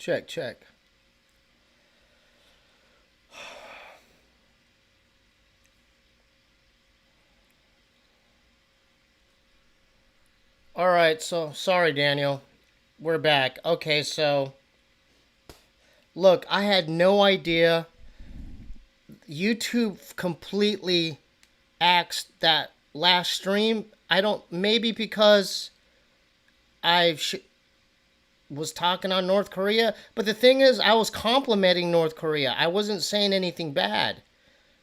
Check, check. All right, so sorry, Daniel. We're back. Okay, so look, I had no idea. YouTube completely axed that last stream. I don't, maybe because I was talking on North Korea, but the thing is, I was complimenting North Korea. I wasn't saying anything bad.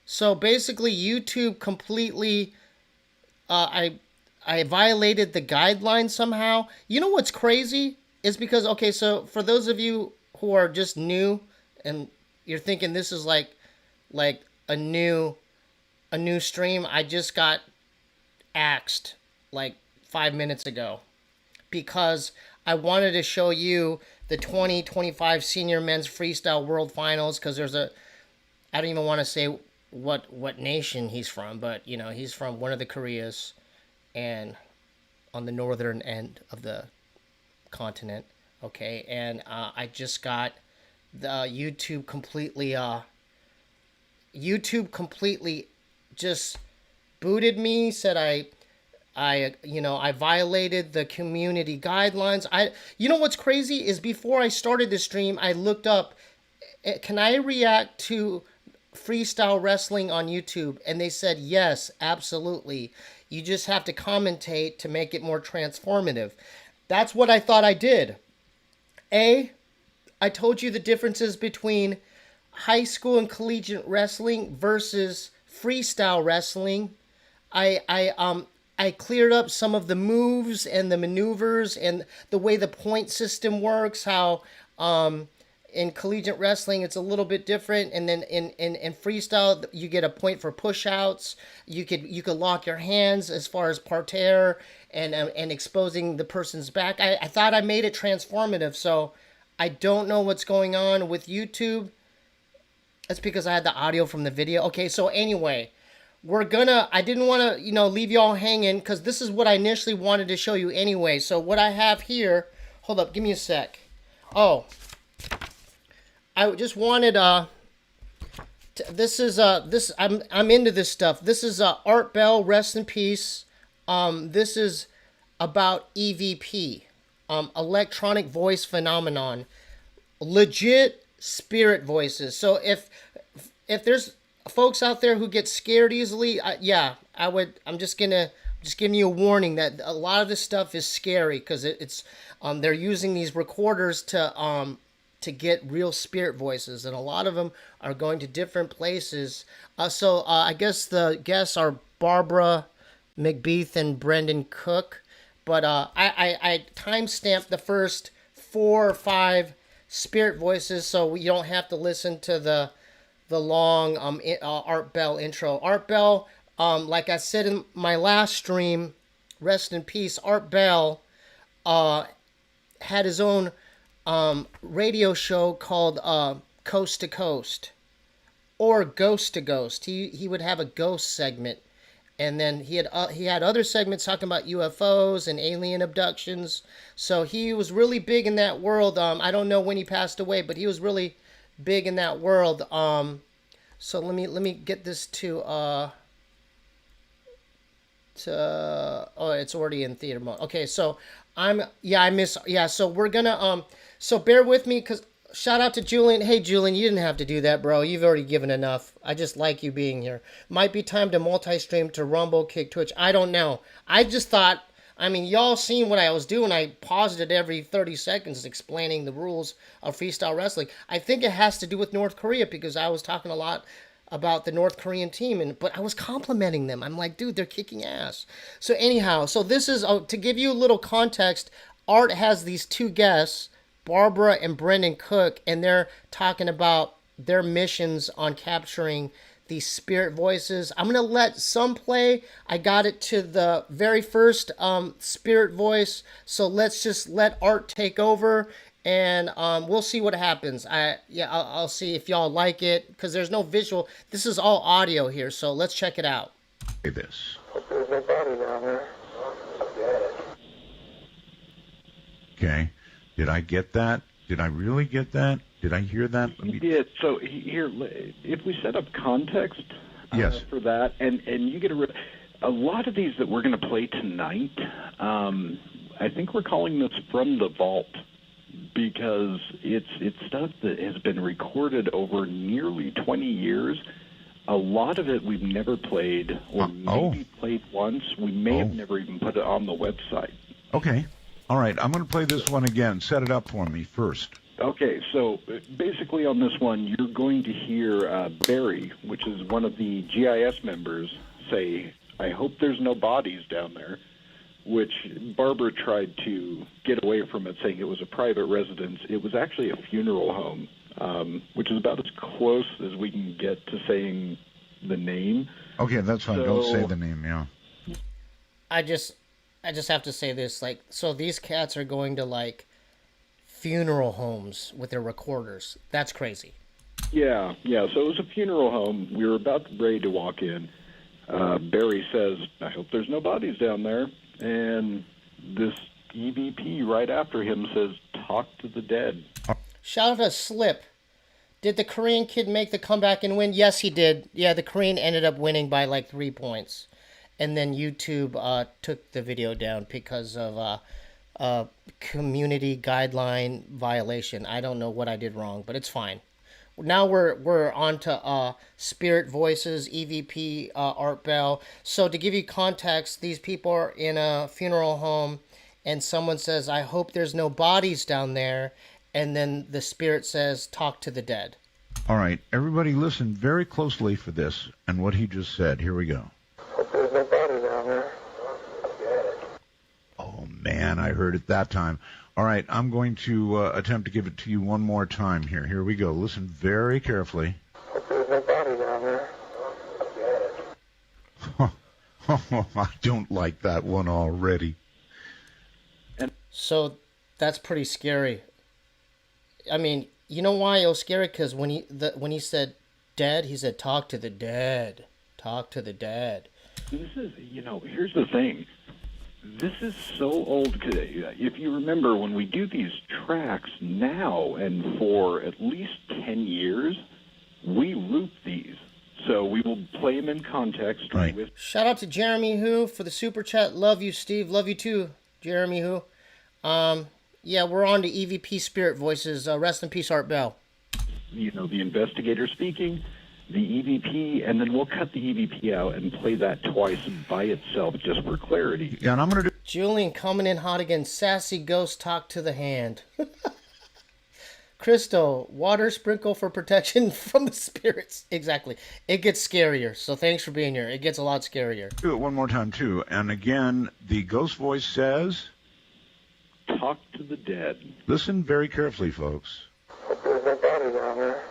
So basically, YouTube completely, I violated the guidelines somehow. You know what's crazy is because, okay, so for those of you who are just new and you're thinking this is like a new stream, I just got axed like 5 minutes ago because I wanted to show you the 2025 Senior Men's Freestyle World Finals because there's a, I don't even want to say what nation he's from, but you know, he's from one of the Koreas and on the northern end of the continent. Okay, and I just got the YouTube completely just booted me, said I violated the community guidelines. You know what's crazy is before I started the stream, I looked up, can I react to freestyle wrestling on YouTube? And they said, yes, absolutely. You just have to commentate to make it more transformative. That's what I thought I did. I told you the differences between high school and collegiate wrestling versus freestyle wrestling. I cleared up some of the moves and the maneuvers and the way the point system works, how in collegiate wrestling it's a little bit different, and then in freestyle you get a point for push outs. You could lock your hands as far as parterre and exposing the person's back. I thought I made it transformative, so I don't know what's going on with YouTube. That's because I had the audio from the video. Okay, so anyway, I didn't want to, leave y'all hanging because this is what I initially wanted to show you anyway. So what I have here, hold up, give me a sec. Oh, I just wanted, I'm into this stuff. This is Art Bell, rest in peace. This is about EVP, electronic voice phenomenon, legit spirit voices. So if there's folks out there who get scared easily, I'm just giving you a warning that a lot of this stuff is scary because it's they're using these recorders to get real spirit voices, and a lot of them are going to different places. So I guess the guests are Barbara McBeath and Brendan Cook, but I timestamped the first 4 or 5 spirit voices so you don't have to listen to the long Art Bell intro. Art Bell, like I said in my last stream, rest in peace, Art Bell had his own radio show called Coast to Coast or Ghost to Ghost. He would have a ghost segment, and then he had other segments talking about UFOs and alien abductions. So he was really big in that world. I don't know when he passed away, but he was really big in that world. So let me get this to it's already in theater mode. Okay, so so we're gonna so bear with me because shout out to Julian. Hey Julian, you didn't have to do that, bro. You've already given enough. I just like you being here. Might be time to multi-stream to Rumble, Kick, Twitch. I don't know. I just thought, y'all seen what I was doing. I paused it every 30 seconds explaining the rules of freestyle wrestling. I think it has to do with North Korea because I was talking a lot about the North Korean team, but I was complimenting them. I'm like, dude, they're kicking ass. So anyhow, so this is, to give you a little context, Art has these 2 guests, Barbara and Brendan Cook, and they're talking about their missions on capturing these spirit voices. I'm going to let some play. I got it to the very first spirit voice, so let's just let Art take over, and we'll see what happens. I'll see if y'all like it, because there's no visual. This is all audio here, so let's check it out. This. There's no body down there. Okay. Did I get that? Did I really get that? Did I hear that? You did. So here, if we set up context Yes. for that, and you get a lot of these that we're going to play tonight, I think we're calling this From the Vault because it's stuff that has been recorded over nearly 20 years. A lot of it we've never played or maybe played once. We may have never even put it on the website. Okay. All right. I'm going to play this one again. Set it up for me first. Okay, so basically on this one, you're going to hear Barry, which is one of the GIS members, say, "I hope there's no bodies down there," which Barbara tried to get away from it, saying it was a private residence. It was actually a funeral home, which is about as close as we can get to saying the name. Okay, that's fine. Don't say the name, yeah. I just have to say this, like, so these cats are going to, like, funeral homes with their recorders. That's crazy. Yeah, so it was a funeral home. We were about ready to walk in. Barry says, "I hope there's no bodies down there." And this EVP right after him says, "Talk to the dead." Shout out to Slip. Did the Korean kid make the comeback and win? Yes, he did. Yeah, the Korean ended up winning by like 3 points. And then YouTube took the video down because of community guideline violation. I don't know what I did wrong, but it's fine. Now we're on to Spirit Voices, EVP, Art Bell. So to give you context, these people are in a funeral home, and someone says, "I hope there's no bodies down there," and then the spirit says, "Talk to the dead." All right, everybody listen very closely for this and what he just said. Here we go. Hope there's no body down there. Oh, man, I heard it that time. All right, I'm going to attempt to give it to you one more time here. Here we go. Listen very carefully. Hope there's no body down there. I don't like that one already. So that's pretty scary. I mean, you know why it was scary? Because when he said dead, he said, "Talk to the dead. Talk to the dead." This is, here's the thing. This is so old. If you remember, when we do these tracks now and for at least 10 years, we loop these. So we will play them in context. Right. Shout out to Jeremy Who for the super chat. Love you, Steve. Love you too, Jeremy Who. Yeah, we're on to EVP Spirit Voices. Rest in peace, Art Bell. The investigator speaking, the EVP, and then we'll cut the EVP out and play that twice by itself just for clarity. Yeah, and I'm going to do... Julian coming in hot again. Sassy ghost talk to the hand. Crystal, water sprinkle for protection from the spirits. Exactly. It gets scarier. So thanks for being here. It gets a lot scarier. Do it one more time, too. And again, the ghost voice says... Talk to the dead. Listen very carefully, folks. Hope there's no body down there.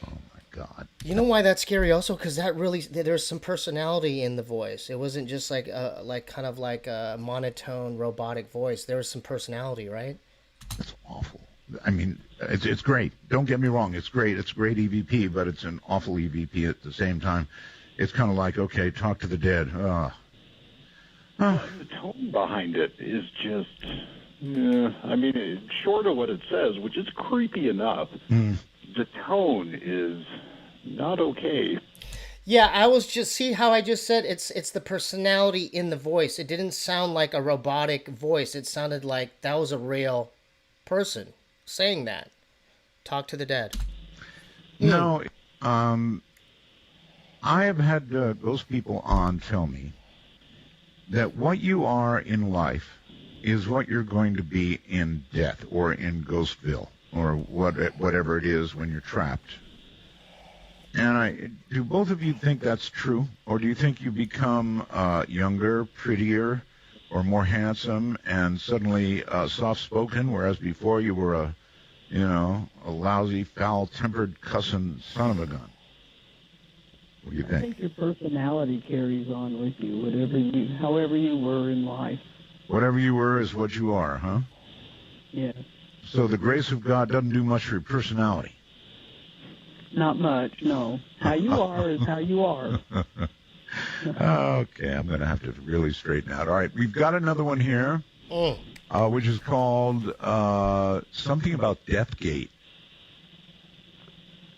Oh, my God. You know why that's scary also? Because there's some personality in the voice. It wasn't just like kind of like a monotone robotic voice. There was some personality, right? That's awful. I mean, it's great. Don't get me wrong. It's great. It's great EVP, but it's an awful EVP at the same time. It's kind of like, okay, talk to the dead. The tone behind it is just, short of what it says, which is creepy enough, the tone is not okay. Yeah, I was just, see how I just said it's the personality in the voice. It didn't sound like a robotic voice. It sounded like that was a real person saying that. Talk to the dead. No, I have had ghost people on tell me that what you are in life is what you're going to be in death or in Ghostville or whatever it is when you're trapped. And do both of you think that's true? Or do you think you become younger, prettier, or more handsome and suddenly soft-spoken, whereas before you were a lousy, foul-tempered, cussing son of a gun? What do you think? I think your personality carries on with you, however you were in life. Whatever you were is what you are, huh? Yes. So the grace of God doesn't do much for your personality. Not much, no. How you are is how you are. Okay, I'm going to have to really straighten out. All right, we've got another one here. which is called something about Deathgate.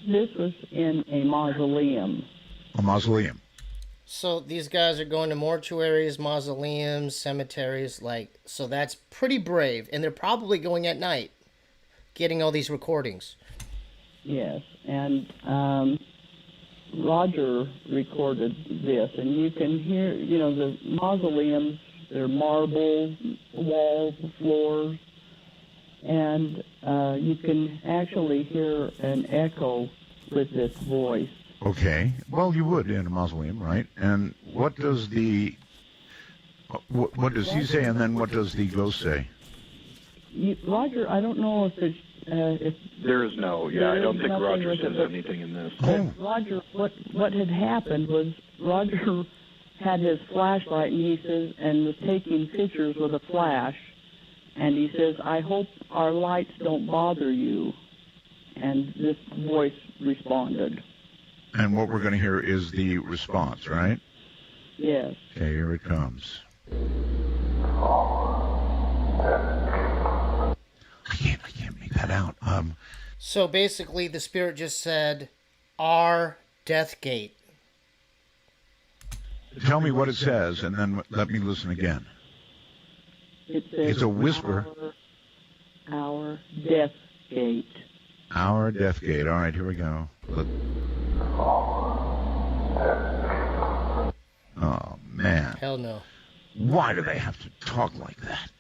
This was in a mausoleum. A mausoleum. So these guys are going to mortuaries, mausoleums, cemeteries, so that's pretty brave. And they're probably going at night, getting all these recordings. Yes, and Roger recorded this, and you can hear, the mausoleums, they're marble walls, floors, and you can actually hear an echo with this voice. Okay. Well, you would in a mausoleum, right? And what does what does he say, and then what does the ghost say? Roger, I don't know if there is no. Yeah, I don't think Roger says anything in this. Roger, what had happened was Roger had his flashlight, and he says, and was taking pictures with a flash, and he says, "I hope our lights don't bother you." And this voice responded. And what we're going to hear is the response, right? Yes. Okay, here it comes. I can't make that out. So basically, the spirit just said, "Our death gate." Tell me what it says, and then let me listen again. It says, It's a whisper. Our death gate. Our death gate. All right, here we go. Look. Oh, man. Hell no. Why do they have to talk like that?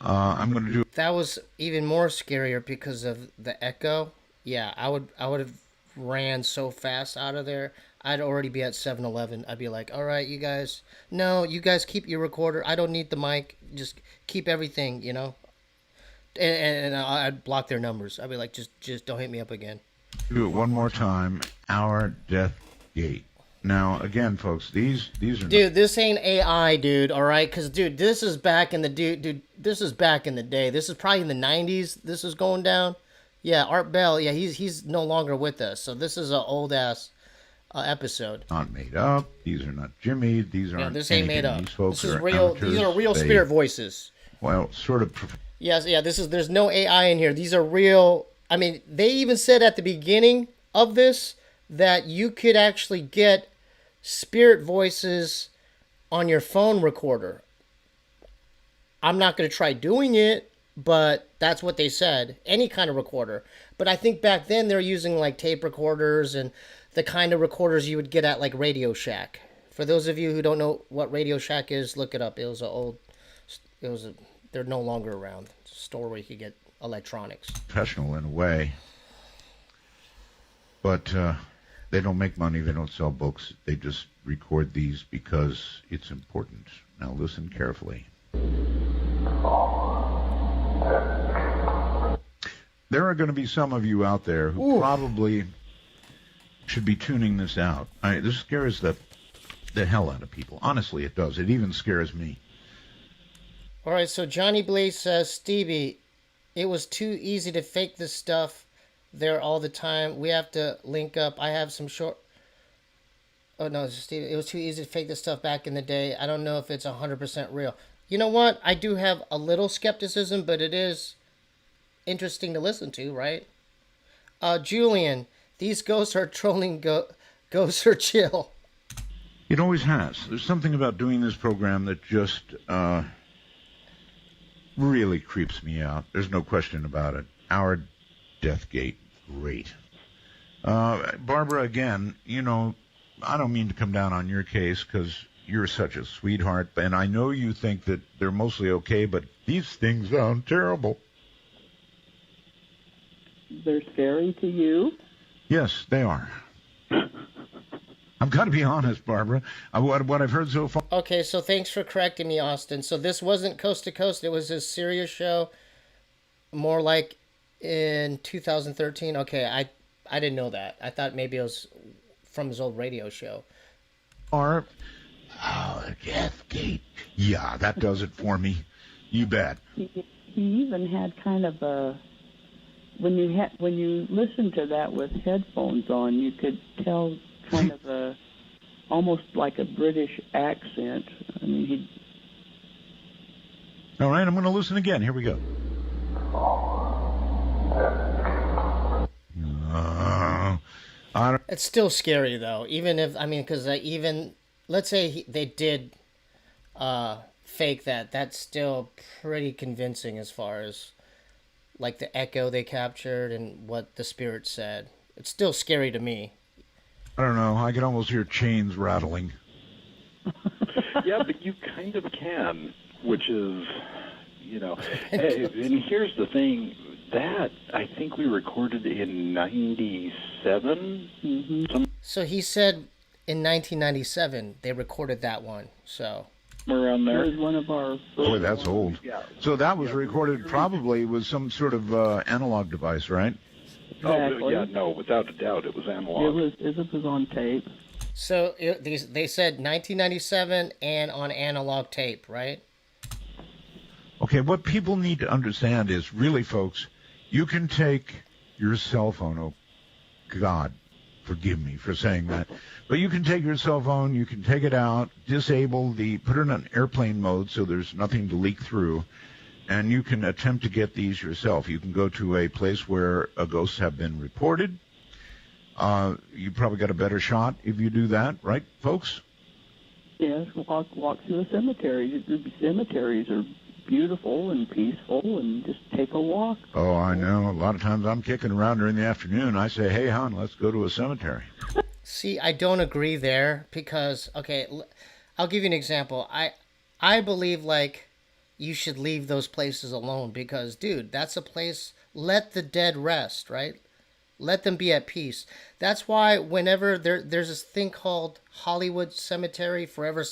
I'm going to do... That was even more scarier because of the echo. Yeah, I would have ran so fast out of there. I'd already be at 7-Eleven. I'd be like, all right, you guys. No, you guys keep your recorder. I don't need the mic. Just keep everything, And I'd block their numbers. I'd be like, just don't hit me up again. Do it one more time. Our death gate. Now, again, folks, these are... Dude, this ain't AI, dude, all right? Because, dude, this is back in the... Dude, this is back in the day. This is probably in the 90s this is going down. Yeah, Art Bell, yeah, he's no longer with us. So this is an old-ass episode. Not made up. These are not Jimmy. These aren't this ain't made up. These folks This is are real. amateurs. These are real spirit voices. Well, sort of... Yes, yeah, there's no AI in here. These are real... I mean, they even said at the beginning of this that you could actually get spirit voices on your phone recorder. I'm not going to try doing it, but that's what they said. Any kind of recorder. But I think back then they're using like tape recorders and the kind of recorders you would get at like Radio Shack. For those of you who don't know what Radio Shack is, look it up. They're no longer around. It's a store where you could get electronics. Professional in a way. But they don't make money. They don't sell books. They just record these because it's important. Now listen carefully. There are going to be some of you out there who probably should be tuning this out. This scares the hell out of people. Honestly, it does. It even scares me. All right, so Johnny Blaze says, Steebee, it was too easy to fake this stuff there all the time. We have to link up. I have some short... Oh, no, Steve, it was too easy to fake this stuff back in the day. I don't know if it's 100% real. You know what? I do have a little skepticism, but it is interesting to listen to, right? Julian, these ghosts are trolling. Ghosts are chill. It always has. There's something about doing this program that just really creeps me out. There's no question about it. Our Deathgate, great. Barbara, again, I don't mean to come down on your case because you're such a sweetheart, and I know you think that they're mostly okay, but these things sound terrible. They're scary to you? Yes, they are. I've got to be honest, Barbara. What I've heard so far... Okay, so thanks for correcting me, Austin. So this wasn't Coast to Coast. It was his Sirius show, more like in 2013. Okay, I didn't know that. I thought maybe it was from his old radio show. Oh, Deathgate. Yeah, that does it for me. You bet. He even had kind of a... When you listen to that with headphones on, you could tell kind of a... almost like a British accent. I mean, All right, I'm going to listen again. Here we go. I don't, It's still scary though, even if because even let's say they did fake that. That's still pretty convincing as far as like the echo they captured and what the spirit said. It's still scary to me. I don't know. I can almost hear chains rattling. Yeah, but you kind of can, which is, and here's the thing, that I think we recorded in 97. Mm-hmm. So he said in 1997 they recorded that one. So Somewhere around It there. was one of our Boy, that's old. Yeah. So that was recorded probably with some sort of analog device, right? Exactly. Oh, yeah, no, without a doubt, it was analog. It was on tape. so they said 1997 and on analog tape, right? Okay, what people need to understand is, really, folks, you can take your cell phone, oh, God, forgive me for saying that, but you can take your cell phone, you can take it out, put it on airplane mode so there's nothing to leak through, and you can attempt to get these yourself. You can go to a place where ghosts have been reported. You probably got a better shot if you do that, right, folks? Yes, walk through a cemetery. The cemeteries are beautiful and peaceful, and just take a walk. Oh, I know. A lot of times I'm kicking around during the afternoon. I say, hey, hon, let's go to a cemetery. See, I don't agree there because I'll give you an example. I believe like you should leave those places alone because, dude, that's a place. Let the dead rest, right? Let them be at peace. That's why whenever there's this thing called Hollywood Cemetery, Forever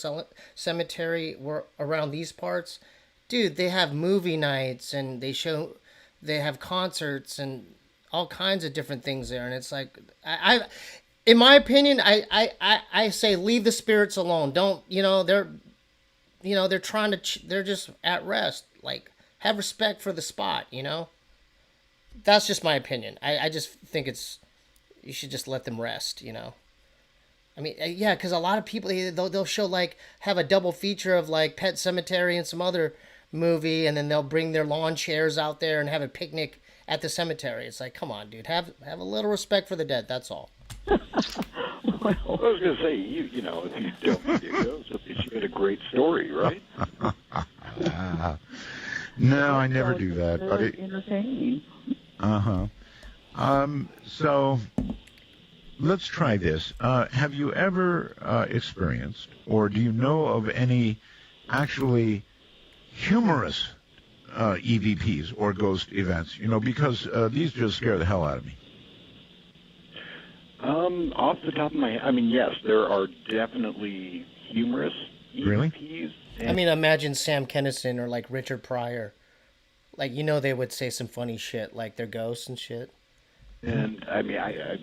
Cemetery, around these parts, dude, they have movie nights and they have concerts and all kinds of different things there. And it's like, in my opinion, I say leave the spirits alone. Don't, they're trying to, they're just at rest. Like, have respect for the spot, That's just my opinion. I just think you should just let them rest, I mean, yeah, because a lot of people, they'll show, like, have a double feature of, like, Pet Cemetery and some other movie, and then they'll bring their lawn chairs out there and have a picnic at the cemetery. It's like, come on, dude, have a little respect for the dead, that's all. Well, I was going to say, if you don't see a ghost, at least you get a great story, right? No, I never do that. But very entertaining. So let's try this. Have you ever experienced, or do you know of any actually humorous EVPs or ghost events? Because these just scare the hell out of me. Off the top of my head, I mean, yes, there are definitely humorous EVPs. Really? I mean, imagine Sam Kinison or, like, Richard Pryor. Like, they would say some funny shit, like they're ghosts and shit. And, I mean, I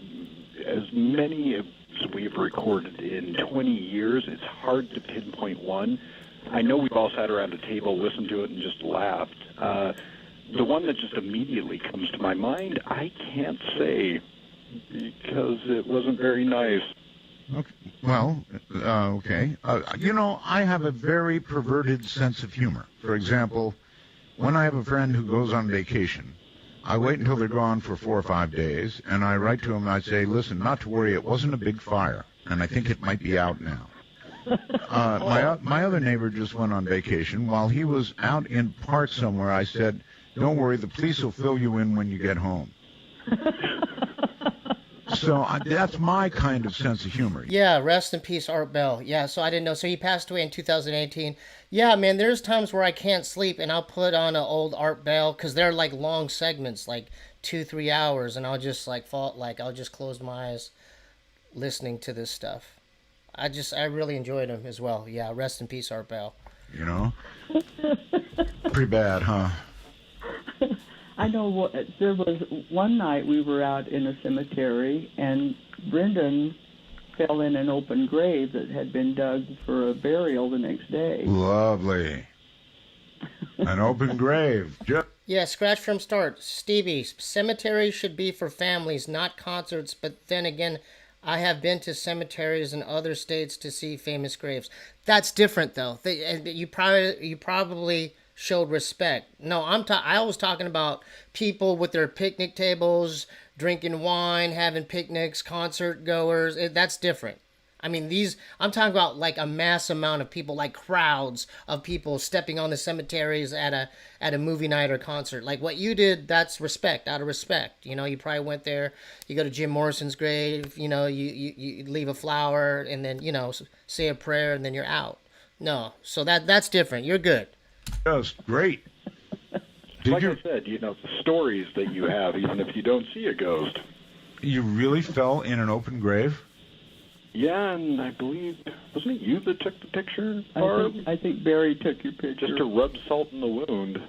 as many as we've recorded in 20 years, it's hard to pinpoint one. I know we've all sat around a table, listened to it, and just laughed. The one that just immediately comes to my mind, I can't say because it wasn't very nice. Okay. Well, okay. I have a very perverted sense of humor. For example, when I have a friend who goes on vacation, I wait until they're gone for 4 or 5 days, and I write to them and I say, listen, not to worry, it wasn't a big fire, and I think it might be out now. My other neighbor just went on vacation. While he was out in park somewhere, I said, don't worry, the police will fill you in when you get home. So that's my kind of sense of humor. Yeah, rest in peace, Art Bell. Yeah, so I didn't know. So he passed away in 2018. Yeah, man, there's times where I can't sleep, and I'll put on an old Art Bell, because they're, like, long segments, like 2-3 hours, and I'll just, like, I'll just close my eyes listening to this stuff. I really enjoyed him as well. Yeah, rest in peace, Art Bell. Pretty bad, huh? I know there was one night we were out in a cemetery, and Brendan fell in an open grave that had been dug for a burial the next day. Lovely. An open grave. Yeah, scratch from start. Steebee, cemeteries should be for families, not concerts, but then again, I have been to cemeteries in other states to see famous graves. That's different, though. You probably showed respect. No, I was talking about people with their picnic tables, drinking wine, having picnics, concert goers. That's different. I mean, I'm talking about like a mass amount of people, like crowds of people stepping on the cemeteries at a movie night or concert. Like what you did, that's respect, out of respect. You know, you probably went there, you go to Jim Morrison's grave, you know, you leave a flower and then, you know, say a prayer and then you're out. No, so that's different. You're good. Just great. Like I said, you know, the stories that you have, even if you don't see a ghost. You really fell in an open grave? Yeah, and I believe, wasn't it you that took the picture, Barb? I think Barry took your picture. Just to rub salt in the wound.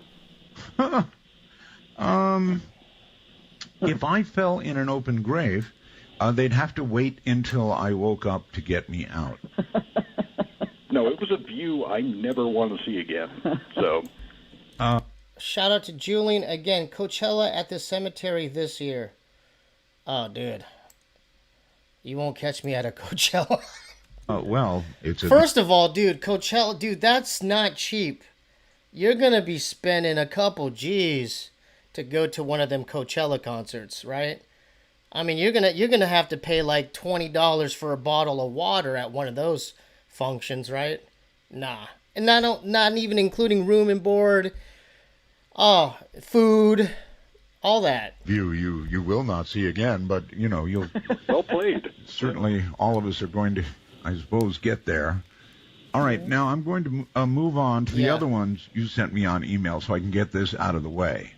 If I fell in an open grave, they'd have to wait until I woke up to get me out. No, it was a view I never want to see again. So, shout out to Julian again. Coachella at the cemetery this year. Oh, dude. You won't catch me at a Coachella. Well, it's First of all, dude, Coachella, dude, that's not cheap. You're going to be spending a couple G's to go to one of them Coachella concerts, right? I mean, you're gonna have to pay like $20 for a bottle of water at one of those functions, right? Nah. And not even including room and board. Oh, food. All that. view you will not see again, but, you know, you'll... well played. Certainly all of us are going to, I suppose, get there. All right, now I'm going to move on to the other ones you sent me on email so I can get this out of the way.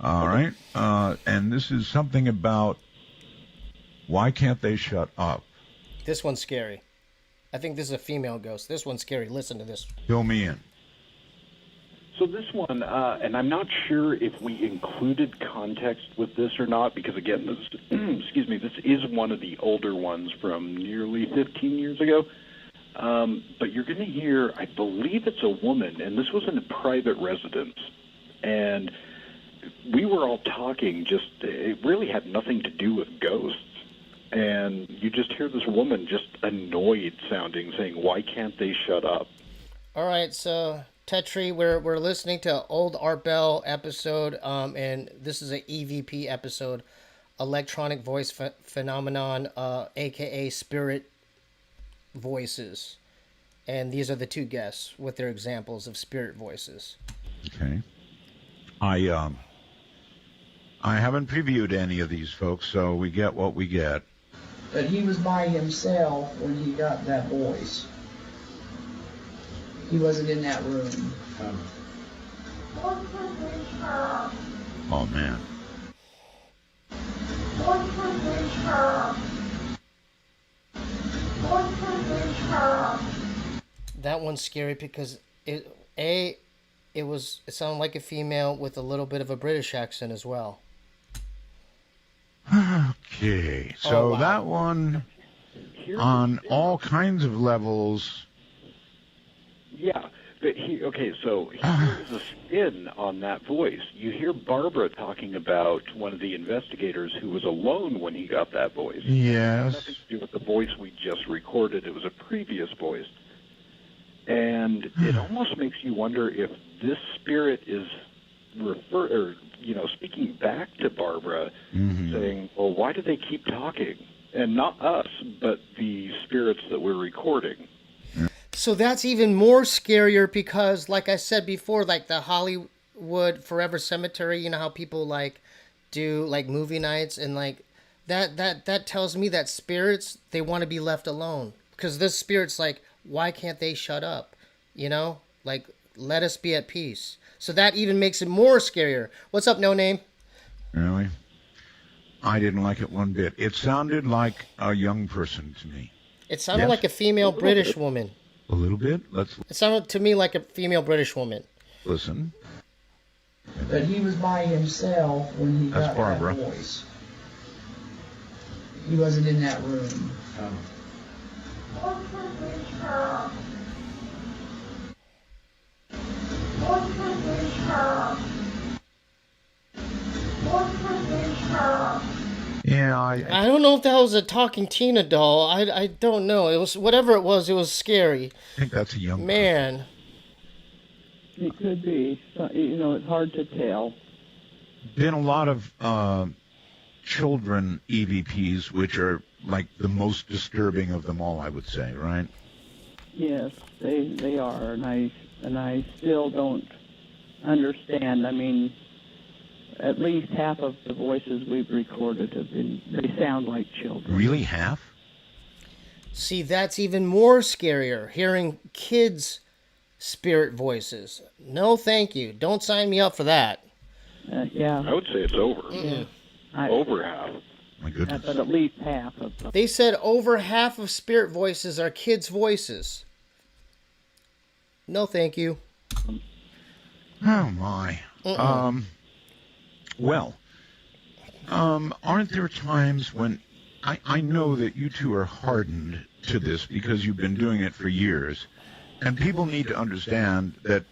All right? And this is something about why can't they shut up? This one's scary. I think this is a female ghost. This one's scary. Listen to this. Fill me in. So this one, and I'm not sure if we included context with this or not, because again, this, excuse me, this is one of the older ones from nearly 15 years ago. But you're going to hear, I believe it's a woman, and this was in a private residence. And we were all talking, just, it really had nothing to do with ghosts. And you just hear this woman just annoyed sounding, saying, why can't they shut up? All right, so... Tetri, we're listening to old Art Bell episode, and this is an EVP episode, Electronic Voice Phenomenon, aka Spirit Voices, and these are the two guests with their examples of spirit voices. Okay. I haven't previewed any of these folks, so we get what we get. But he was by himself when he got that voice. He wasn't in that room. Oh, man. That one's scary because it sounded like a female with a little bit of a British accent as well. Okay, so wow. that one, on all kinds of levels... Yeah, but so here's a spin on that voice. You hear Barbara talking about one of the investigators who was alone when he got that voice. Yes. Nothing to do with the voice we just recorded. It was a previous voice. And it almost makes you wonder if this spirit is speaking back to Barbara, saying, well, why do they keep talking? And not us, but the spirits that we're recording. So that's even more scarier because, like I said before, like the Hollywood Forever Cemetery, you know how people like do like movie nights and like that tells me that spirits, they want to be left alone because this spirit's like, why can't they shut up? You know, like let us be at peace. So that even makes it more scarier. What's up, No Name? Really? I didn't like it one bit. It sounded like a young person to me. It sounded like a female British woman. A little bit? It sounded to me like a female British woman. Listen. But he was by himself when he got Barbara. that voice. He wasn't in that room. Yeah, I don't know if that was a talking Tina doll. I don't know. It was whatever it was scary. I think that's a young man. It could be. So, it's hard to tell. Been a lot of children EVPs, which are like the most disturbing of them all, I would say, right? Yes, they are, and I still don't understand. I mean, at least half of the voices we've recorded they sound like children. Really, half? See, that's even more scarier, hearing kids' spirit voices. No, thank you. Don't sign me up for that. Yeah. I would say it's over. Yeah. Over half. My goodness. But at least half of them. They said over half of spirit voices are kids' voices. No, thank you. Oh, my. Aren't there times when I know that you two are hardened to this because you've been doing it for years, and people need to understand that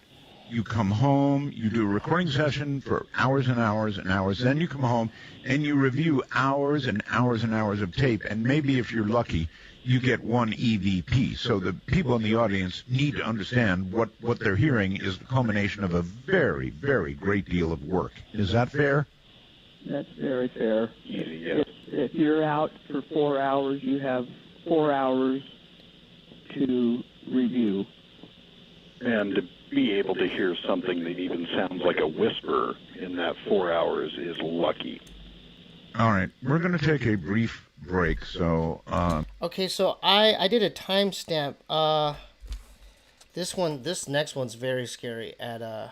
you come home, you do a recording session for hours and hours and hours, then you come home and you review hours and hours and hours of tape, and maybe if you're lucky, you get one EVP. So the people in the audience need to understand what they're hearing is the culmination of a very, very great deal of work. Is that fair? That's very fair. Yeah. If you're out for 4 hours, you have 4 hours to review. And to be able to hear something that even sounds like a whisper in that 4 hours is lucky. All right, we're going to take a brief break, so... Okay, so I did a timestamp. This next one's very scary. It's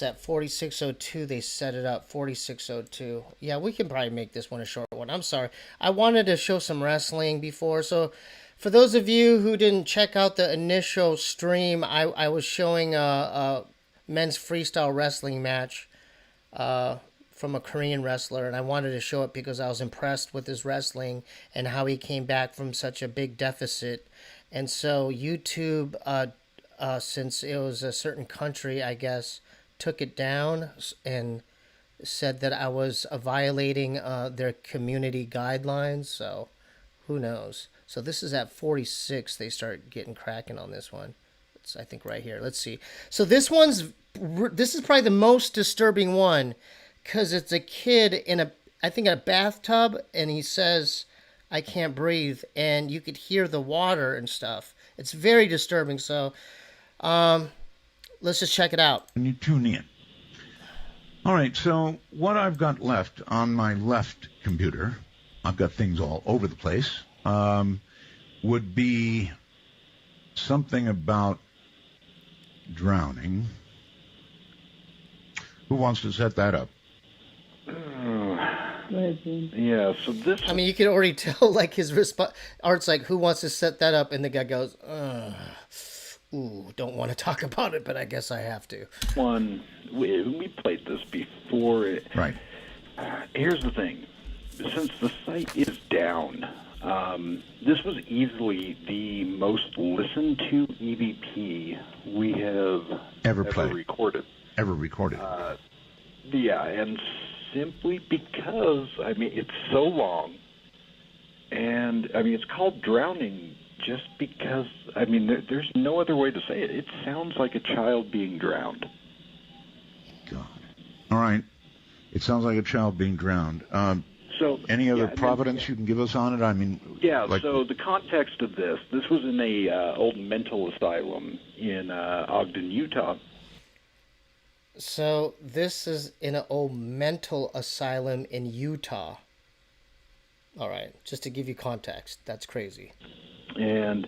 at 4602. They set it up 4602. Yeah, we can probably make this one a short one. I'm sorry. I wanted to show some wrestling before, so for those of you who didn't check out the initial stream, I was showing a men's freestyle wrestling match from a Korean wrestler, and I wanted to show it because I was impressed with his wrestling and how he came back from such a big deficit. And so YouTube, since it was a certain country, I guess, took it down and said that I was violating their community guidelines. So who knows? So this is at 46. They start getting cracking on this one. It's, I think, right here. Let's see. So this is probably the most disturbing one because it's a kid in a bathtub, and he says, "I can't breathe," and you could hear the water and stuff. It's very disturbing. So let's just check it out. And you tune in. All right, so what I've got left on my left computer, I've got things all over the place, would be something about drowning. Who wants to set that up? Go ahead, Gene. Yeah, so this... I mean, you can already tell, like, his response. Art's like, "Who wants to set that up?" And the guy goes, "Ooh, don't want to talk about it, but I guess I have to." one, we played this before. Right. Here's the thing. Since the site is down, this was easily the most listened to EVP we have Ever recorded. Ever recorded. Yeah, and simply because, I mean, it's so long, and, I mean, it's called drowning just because, I mean, there's no other way to say it. It sounds like a child being drowned. God. All right. It sounds like a child being drowned. So Any other yeah, providence you can give us on it? I mean, yeah. like, So the context of this was in a old mental asylum in Ogden, Utah. So this is in an old mental asylum in Utah. All right, just to give you context, that's crazy. And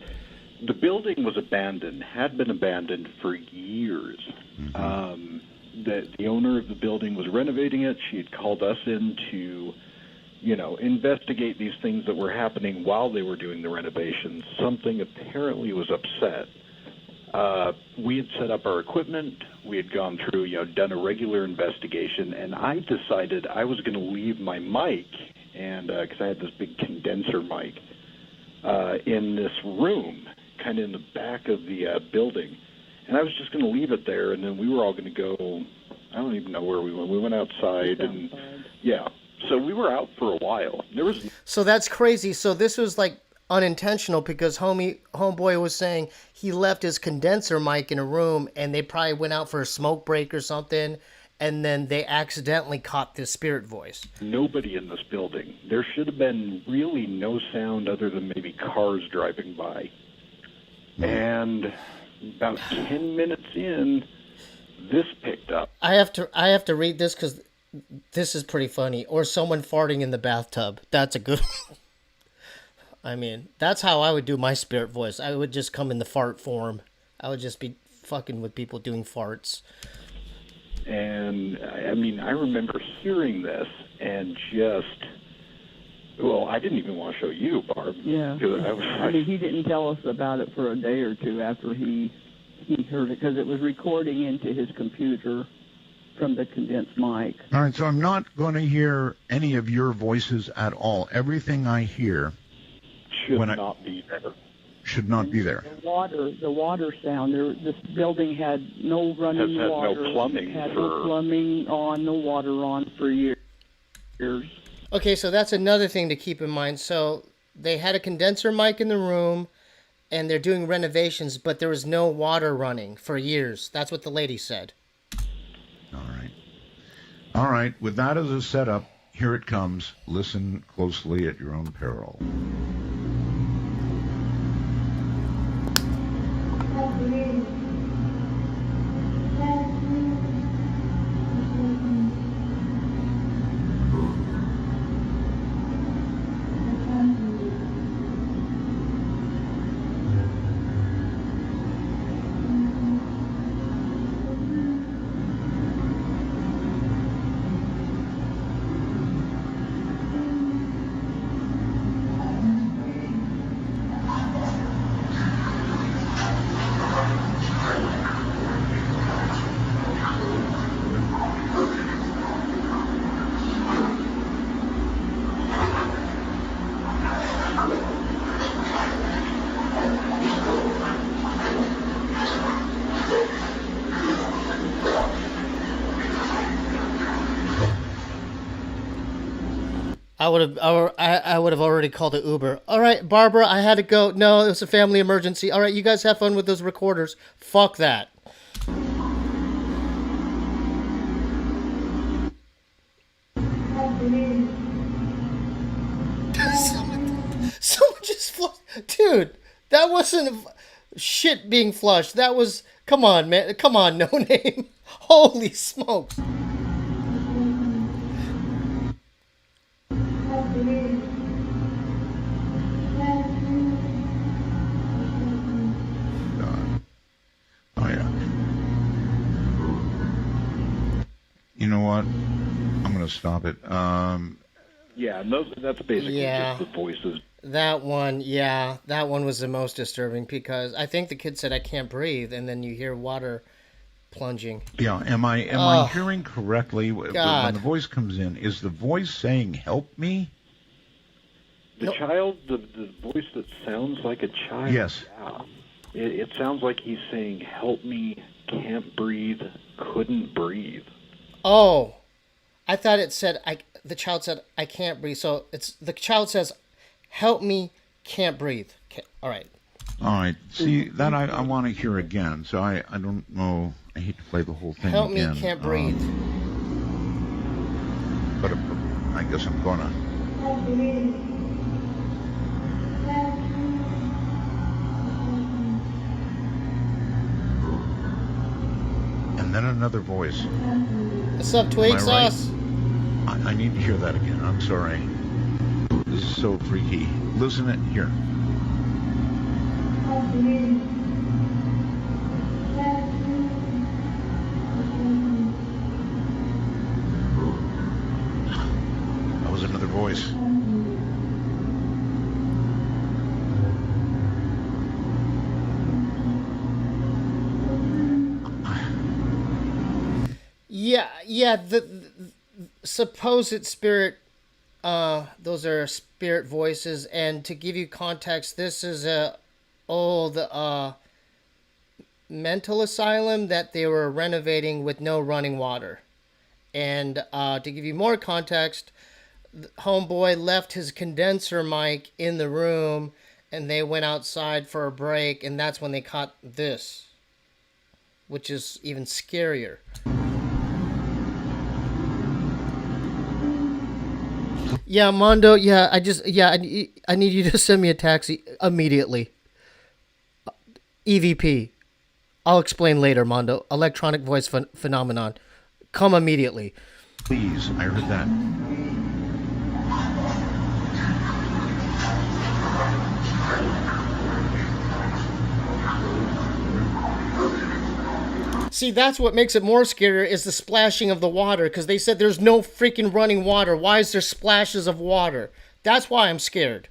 the building was abandoned, had been abandoned for years. Mm-hmm. The owner of the building was renovating it. She had called us in to, investigate these things that were happening while they were doing the renovations. Something apparently was upset. We had set up our equipment. We had gone through, done a regular investigation, and I decided I was going to leave my mic, and because I had this big condenser mic, in this room, kind of in the back of the building. And I was just going to leave it there, and then we were all going to go, I don't even know where we went. We went outside, yeah. So we were out for a while. So that's crazy. So this was like unintentional because homeboy was saying he left his condenser mic in a room and they probably went out for a smoke break or something, and then they accidentally caught this spirit voice. Nobody in this building. There should have been really no sound other than maybe cars driving by. And about 10 minutes in, this picked up. I have to read this because this is pretty funny. Or someone farting in the bathtub. That's a good one. I mean, that's how I would do my spirit voice. I would just come in the fart form. I would just be fucking with people doing farts. And, I mean, I remember hearing this and just... Well, I didn't even want to show you, Barb. Yeah. I mean, he didn't tell us about it for a day or two after he heard it, because it was recording into his computer from the condensed mic. All right, so I'm not going to hear any of your voices at all. Everything I hear should not be there. Should not be there. The water sound. This building had no running water. No plumbing. Had no plumbing on, no water on for years. Okay, so that's another thing to keep in mind. So they had a condenser mic in the room, and they're doing renovations, but there was no water running for years. That's what the lady said. All right. All right, with that as a setup, here it comes. Listen closely at your own peril. I would have already called an Uber. All right, Barbara, I had to go. No, it was a family emergency. All right, you guys have fun with those recorders. Fuck that. Someone just flushed. Dude, that wasn't shit being flushed. That was... Come on, man. Come on, No Name. Holy smokes. Oh, yeah. You know what? I'm going to stop it. Yeah, that's basically just the voices. That one was the most disturbing because I think the kid said, "I can't breathe," and then you hear water plunging. Yeah, am I hearing correctly? God. When the voice comes in, is the voice saying, "Help me"? The child, the voice that sounds like a child. Yes. Yeah. It sounds like he's saying, "Help me, can't breathe, couldn't breathe." Oh, I thought it said, the child said, "I can't breathe." So the child says, "Help me, can't breathe." Okay, all right. All right. See, that I want to hear again. So I don't know. I hate to play the whole thing Help again. me, can't breathe. But I guess I'm going to. And then another voice. What's up, Twig Am I right? Sauce? I need to hear that again. I'm sorry. This is so freaky. Listen it here. That was another voice. Yeah. The supposed spirit. Those are spirit voices, and to give you context, this is a old mental asylum that they were renovating with no running water. And to give you more context, homeboy left his condenser mic in the room, and they went outside for a break, and that's when they caught this, which is even scarier. Yeah, Mondo. Yeah, I need you to send me a taxi immediately. EVP. I'll explain later, Mondo. Electronic voice phenomenon. Come immediately. Please, I heard that. See, that's what makes it more scarier is the splashing of the water, because they said there's no freaking running water. Why is there splashes of water? That's why I'm scared.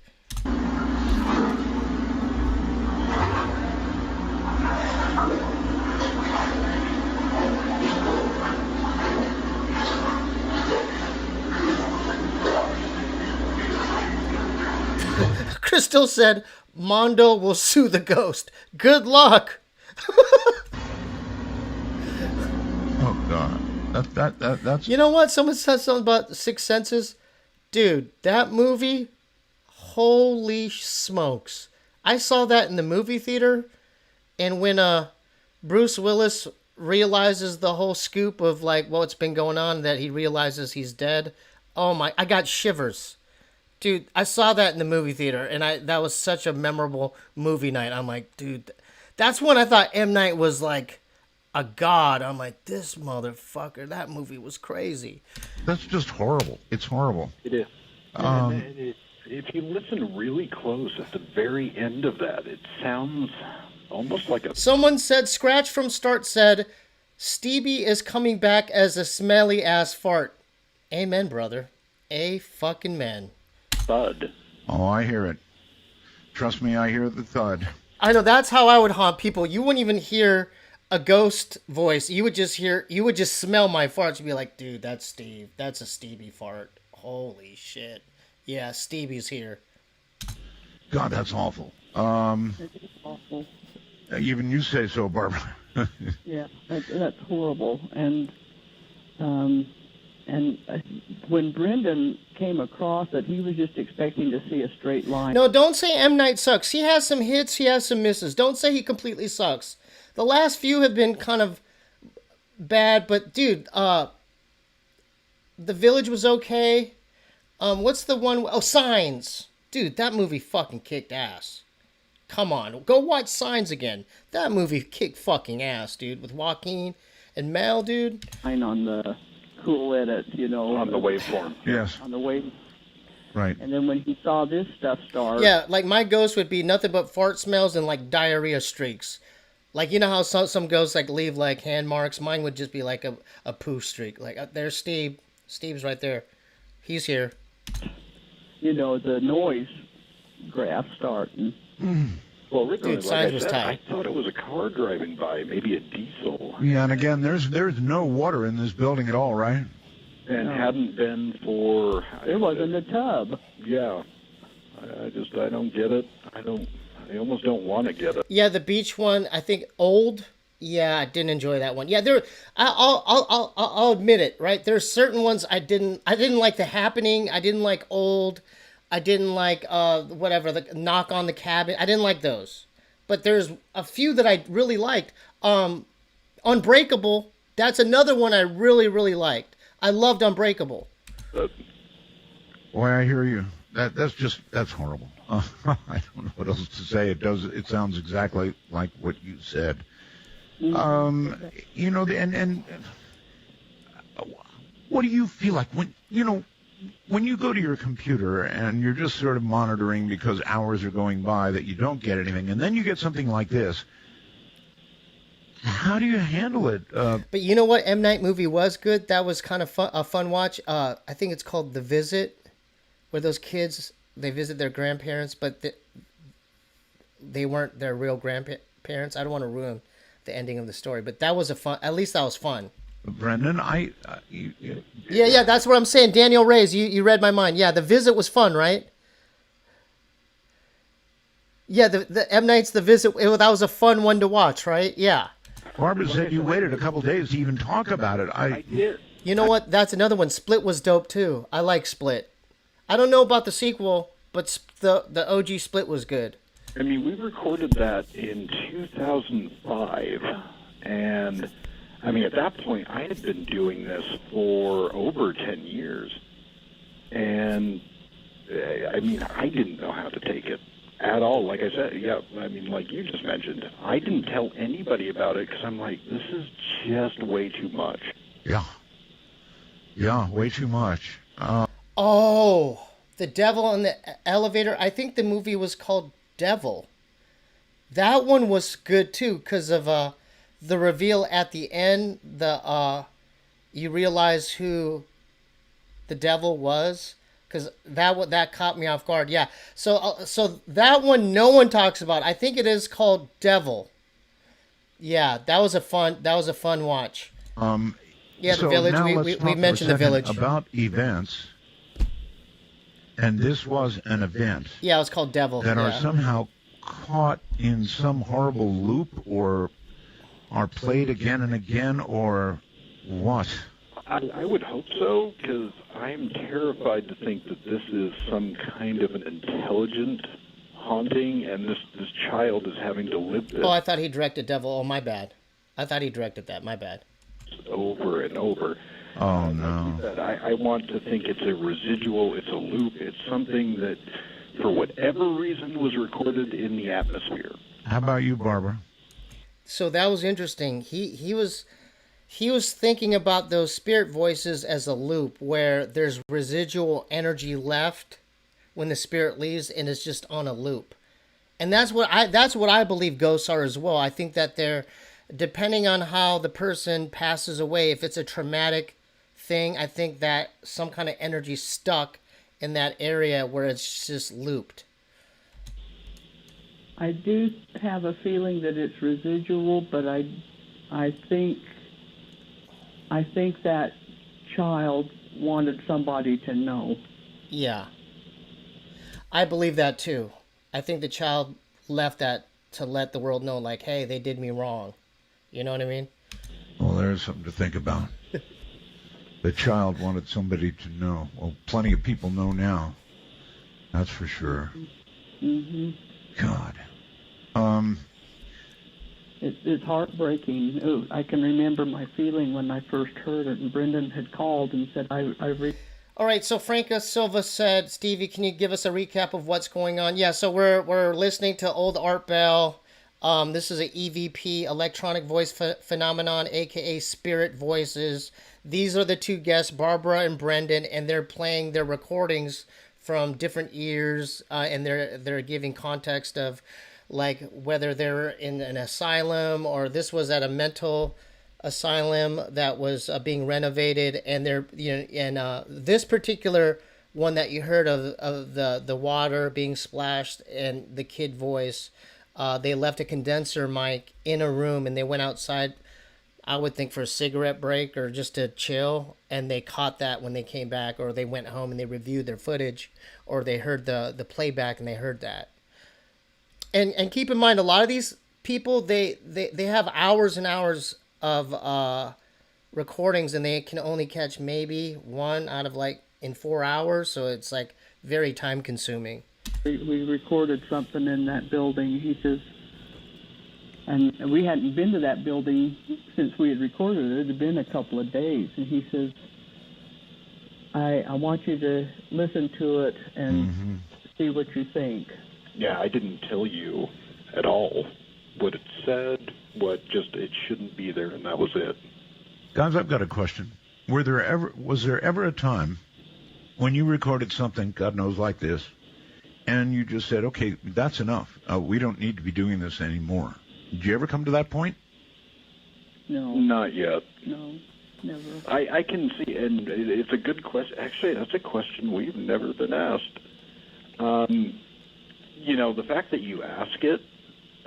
Crystal said, Mondo will sue the ghost. Good luck. Oh God, that's. You know what? Someone said something about Sixth Senses. Dude, that movie, holy smokes. I saw that in the movie theater, and when Bruce Willis realizes the whole scoop of like what's been going on, that he realizes he's dead. Oh my, I got shivers. Dude, I saw that in the movie theater, and that was such a memorable movie night. I'm like, dude, that's when I thought M. Night was like a god. I'm like, this motherfucker, that movie was crazy. That's just horrible. It's horrible. It is. And if you listen really close at the very end of that, it sounds almost like a... Someone said, Scratch from Start said, Steebee is coming back as a smelly ass fart. Amen, brother. A fucking man. thud. Oh, I hear it. Trust me, I hear the thud. I know, that's how I would haunt people. You wouldn't even hear a ghost voice. You would just smell my farts. You'd be like, dude, that's Steve. That's a Steebee fart. Holy shit. Yeah, Steebee's here. God, that's awful. It's awful. Even you say so, Barbara. Yeah, that's horrible. And when Brendan came across it, he was just expecting to see a straight line. No, don't say M. Night sucks. He has some hits, he has some misses. Don't say he completely sucks. The last few have been kind of bad, but dude, The Village was okay. What's the one? Oh, Signs. Dude, that movie fucking kicked ass. Come on, go watch Signs again. That movie kicked fucking ass, dude, with Joaquin and Mel, dude. On the cool edits, On the waveform. Yes. On the wave. Right. And then when he saw this stuff start... Yeah, like my ghost would be nothing but fart smells and like diarrhea streaks. Like, you know how some ghosts like leave like hand marks? Mine would just be like a poo streak. Like, there's Steve. Steve's right there. He's here. The noise graph starting. Well, originally, Dude, like Signs I was said, tight. I thought it was a car driving by, maybe a diesel, Yeah, and again, there's no water in this building at all, right? and hadn't been for... It wasn't a tub. Yeah. I don't get it. I almost don't want to get it. Yeah, the beach one, I think Old. Yeah, I didn't enjoy that one. Yeah, I'll admit it, right? There's certain ones I didn't like. The Happening. I didn't like Old. I didn't like the Knock on the Cabin. I didn't like those. But there's a few that I really liked. Unbreakable. That's another one I really, really liked. I loved Unbreakable. Boy, I hear you. That's horrible. I don't know what else to say. It sounds exactly like what you said. And what do you feel like when you go to your computer and you're just sort of monitoring because hours are going by that you don't get anything, and then you get something like this? How do you handle it? But you know what? M. Night movie was good. That was kind of a fun watch. I think it's called The Visit, where those kids, they visit their grandparents, but they weren't their real grandparents. I don't want to ruin the ending of the story, but that was at least that was fun. Brendan, Yeah, that's what I'm saying. Daniel Reyes, you read my mind. Yeah, The Visit was fun, right? Yeah, the M. Night's The Visit, that was a fun one to watch, right? Yeah. Barbara said you waited a couple days to even talk about it. I did. You know what? That's another one. Split was dope too. I like Split. I don't know about the sequel, but the OG Split was good. I mean, we recorded that in 2005, and I mean, at that point, I had been doing this for over 10 years, and I mean, I didn't know how to take it at all. Like I said, yeah, I mean, like you just mentioned, I didn't tell anybody about it because I'm like, this is just way too much. Yeah, way too much. Oh, the devil in the elevator. I think the movie was called Devil. That one was good too because of the reveal at the end. You realize who the devil was, because that caught me off guard. Yeah. So that one no one talks about. I think it is called Devil. Yeah, that was a fun watch. Yeah, so the village. Now We let's talk mentioned for a the second village. about events, and this was an event. Yeah, it was called Devil. That yeah. are somehow caught in some horrible loop, or are played again and again, or what? I would hope so, because I'm terrified to think that this is some kind of an intelligent haunting, and this child is having to live this Oh, I thought he directed Devil. Oh, my bad. I thought he directed that. My bad. over and over. Oh, no. I want to think it's a residual, it's a loop, it's something that, for whatever reason, was recorded in the atmosphere. How about you, Barbara? So that was interesting. He was thinking about those spirit voices as a loop where there's residual energy left when the spirit leaves, and it's just on a loop. And that's what I believe ghosts are as well. I think that they're, depending on how the person passes away, if it's a traumatic thing, I think that some kind of energy stuck in that area where it's just looped. I do have a feeling that it's residual, but I think that child wanted somebody to know. Yeah. I believe that too. I think the child left that to let the world know, like, hey, they did me wrong. You know what I mean? Well, there's something to think about. The child wanted somebody to know. Well, plenty of people know now. That's for sure. Mm-hmm. God. It's heartbreaking. Ooh, I can remember my feeling when I first heard it, and Brendan had called and said, All right, so Franca Silva said, Stevie, can you give us a recap of what's going on? Yeah, so we're listening to Old Art Bell. This is an EVP, electronic voice phenomenon, aka spirit voices. These are the two guests, Barbara and Brendan, and they're playing their recordings from different years, and they're giving context of, like, whether they're in an asylum or this was at a mental asylum that was being renovated, and they're, you know, and this particular one that you heard of the water being splashed and the kid voice, they left a condenser mic in a room and they went outside, I would think, for a cigarette break or just to chill, and they caught that when they came back, or they went home and they reviewed their footage, or they heard the playback and they heard that. And keep in mind, a lot of these people, they have hours and hours of recordings, and they can only catch maybe one out of, like, in 4 hours, so it's, like, very time consuming. we recorded something in that building. He says, and we hadn't been to that building since we had recorded it. It had been a couple of days, and he says, I want you to listen to it and see what you think. Yeah, I didn't tell you at all what it said, it shouldn't be there, and that was it. Guys, I've got a question. Was there ever a time when you recorded something, God knows, like this, and you just said, okay, that's enough. We don't need to be doing this anymore? Did you ever come to that point? No. Not yet. No, never. I can see, and it's a good question. Actually, that's a question we've never been asked. The fact that you ask it,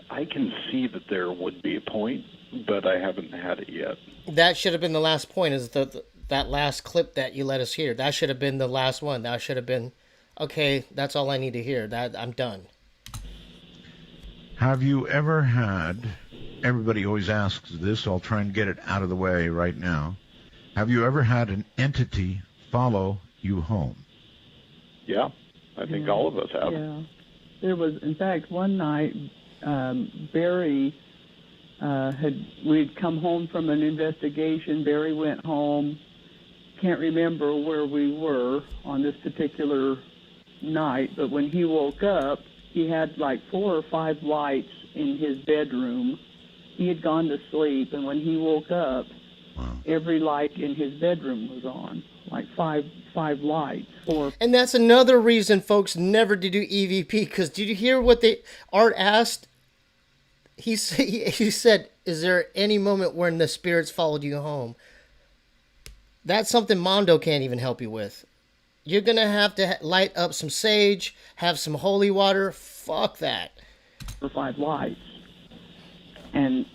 I can see that there would be a point, but I haven't had it yet. That should have been the last point, is that last clip that you let us hear. That should have been the last one. That should have been, okay, that's all I need to hear. That I'm done. Have you ever had, everybody always asks this, I'll try and get it out of the way right now. Have you ever had an entity follow you home? Yeah, I think all of us have. Yeah. There was, in fact, one night, Barry we'd come home from an investigation. Barry went home. Can't remember where we were on this particular night, but when he woke up, he had like 4 or 5 lights in his bedroom. He had gone to sleep, and when he woke up, every light in his bedroom was on, like five lights. 4. And that's another reason folks never to do EVP, because did you hear what Art asked? He said, is there any moment when the spirits followed you home? That's something Mondo can't even help you with. You're going to have to light up some sage, have some holy water. Fuck that. 4 or 5 lights. And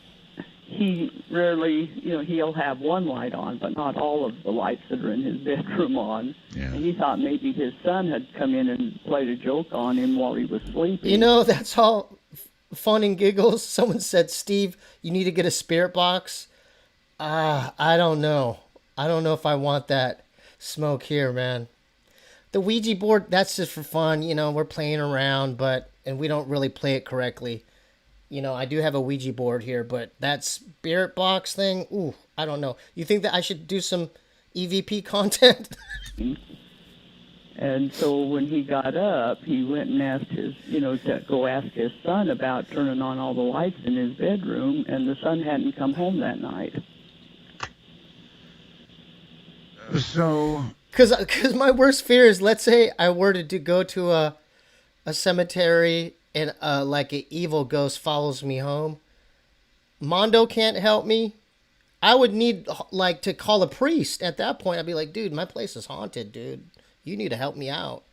he rarely, he'll have one light on, but not all of the lights that are in his bedroom on. Yeah. And he thought maybe his son had come in and played a joke on him while he was sleeping. That's all fun and giggles. Someone said, Steve, you need to get a spirit box. I don't know. I don't know if I want that smoke here, man. The Ouija board, that's just for fun. We're playing around, and we don't really play it correctly. I do have a Ouija board here, but that spirit box thing, ooh, I don't know. You think that I should do some EVP content? And so when he got up, he went and asked to go ask his son about turning on all the lights in his bedroom, and the son hadn't come home that night. So... Because my worst fear is, let's say I were to go to a cemetery and like an evil ghost follows me home. Mondo can't help me. I would need to call a priest at that point. I'd be like, dude, my place is haunted, dude. You need to help me out.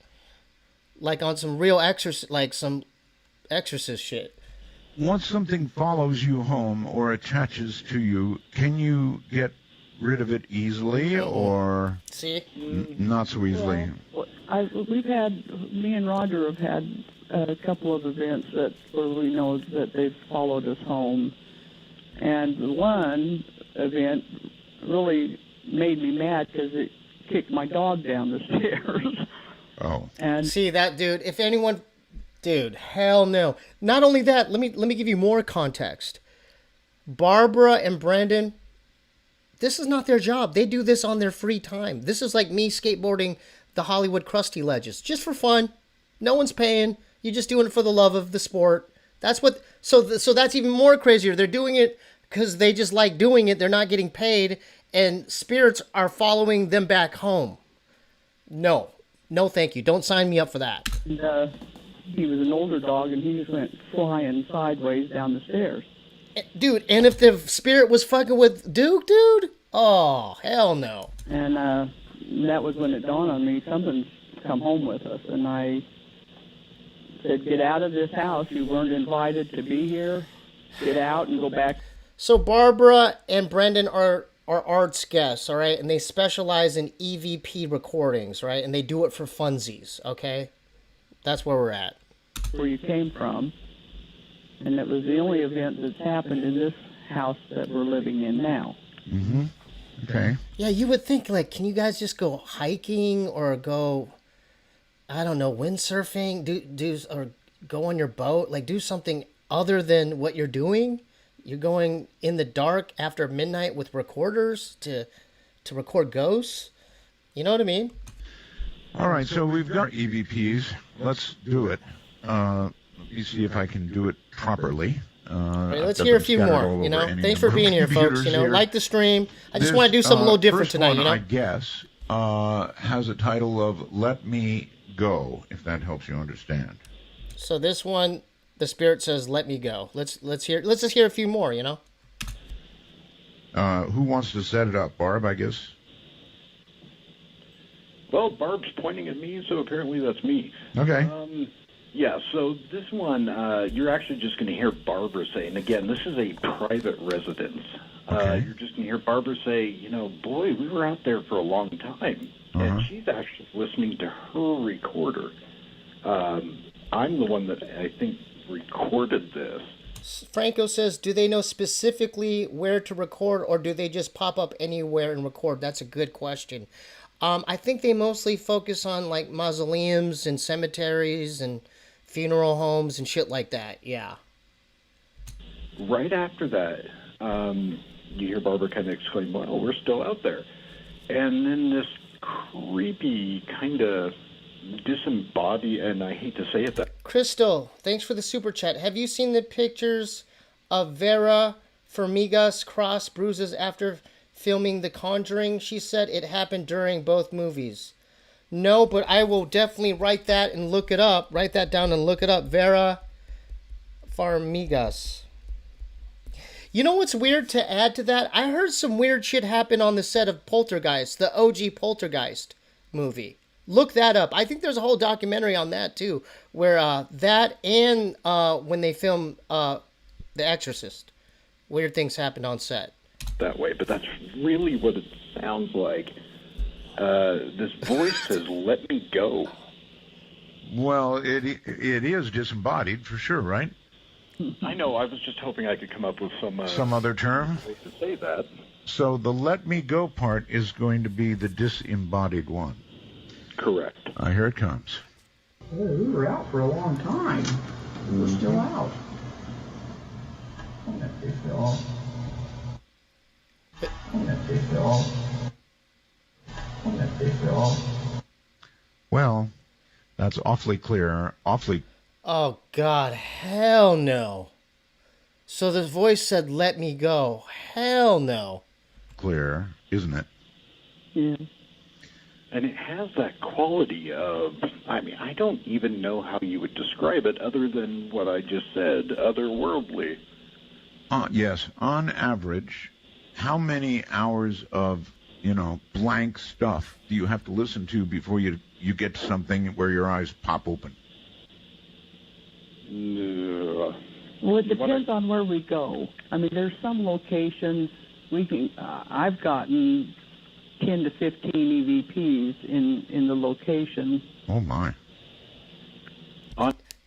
Like on some real some exorcist shit. Once something follows you home or attaches to you, can you get rid of it easily or not so easily? Well, me and Roger have had a couple of events where we know that they've followed us home. And one event really made me mad because it kicked my dog down the stairs. Oh. And see that, dude, dude, hell no. Not only that, let me give you more context. Barbara and Brandon, this is not their job. They do this on their free time. This is like me skateboarding the Hollywood Krusty Ledges, just for fun. No one's paying. You're just doing it for the love of the sport. That's what. So that's even more crazier. They're doing it because they just like doing it. They're not getting paid, and spirits are following them back home. No, thank you. Don't sign me up for that. And, he was an older dog, and he just went flying sideways down the stairs. Dude, and if the spirit was fucking with Duke, dude? Oh, hell no. And that was when it dawned on me, something's come home with us. And I said, get out of this house. You weren't invited to be here. Get out and go back. So Barbara and Brendan are Art's guests, all right? And they specialize in EVP recordings, right? And they do it for funsies, okay? That's where we're at. Where you came from. And it was the only event that's happened in this house that we're living in now. Mm-hmm. Okay. Yeah, you would think, can you guys just go hiking or go, I don't know, windsurfing, do or go on your boat, do something other than what you're doing? You're going in the dark after midnight with recorders to record ghosts? You know what I mean? All right, so we've got EVPs. Let's do it. Let me see if I can do it properly. Right, let's hear a few more, Thanks for being here, folks. Like the stream. I just want to do something a little different first tonight, one, I guess, has a title of Let Me Go, if that helps you understand. So this one, the spirit says, let me go. Let's just hear a few more, Who wants to set it up? Barb, I guess? Well, Barb's pointing at me, so apparently that's me. Okay. Yeah, so this one, you're actually just going to hear Barbara say, and again, this is a private residence. Okay. You're just going to hear Barbara say, boy, we were out there for a long time. And she's actually listening to her recorder. I'm the one that I think recorded this. Franco says, do they know specifically where to record, or do they just pop up anywhere and record? That's a good question. I think they mostly focus on like mausoleums and cemeteries and funeral homes and shit like that. Yeah. Right after that, you hear Barbara kind of exclaim, well, we're still out there. And then this creepy kind of disembodied, and I hate to say it, that Crystal, thanks for the super chat. Have you seen the pictures of Vera Farmiga's cross bruises after filming The Conjuring? She said it happened during both movies. No, but I will definitely write that and look it up. Write that down and look it up. Vera Farmigas. You know what's weird to add to that? I heard some weird shit happen on the set of Poltergeist, the OG Poltergeist movie. Look that up. I think there's a whole documentary on that too, where that and when they filmed The Exorcist, weird things happened on set. that way, but that's really what it sounds like. This voice says, let me go. Well, it is disembodied for sure, right? I know, I was just hoping I could come up with Some other term? way to say that. So the let me go part is going to be the disembodied one. Correct. Here it comes. Oh, we were out for a long time. We were still out. Oh, that big dog. Oh, that big dog. Oh, that big dog. Well, that's awfully clear, awfully. Oh, God. Hell no. So the voice said, let me go. Hell no. Clear, isn't it? Yeah. And it has that quality of, I mean, I don't even know how you would describe it other than what I just said, otherworldly. Yes, on average, how many hours of, blank stuff do you have to listen to before you get to something where your eyes pop open? Well, it depends on where we go. I mean, there's some locations we can. I've gotten 10 to 15 EVPs in the location. Oh my!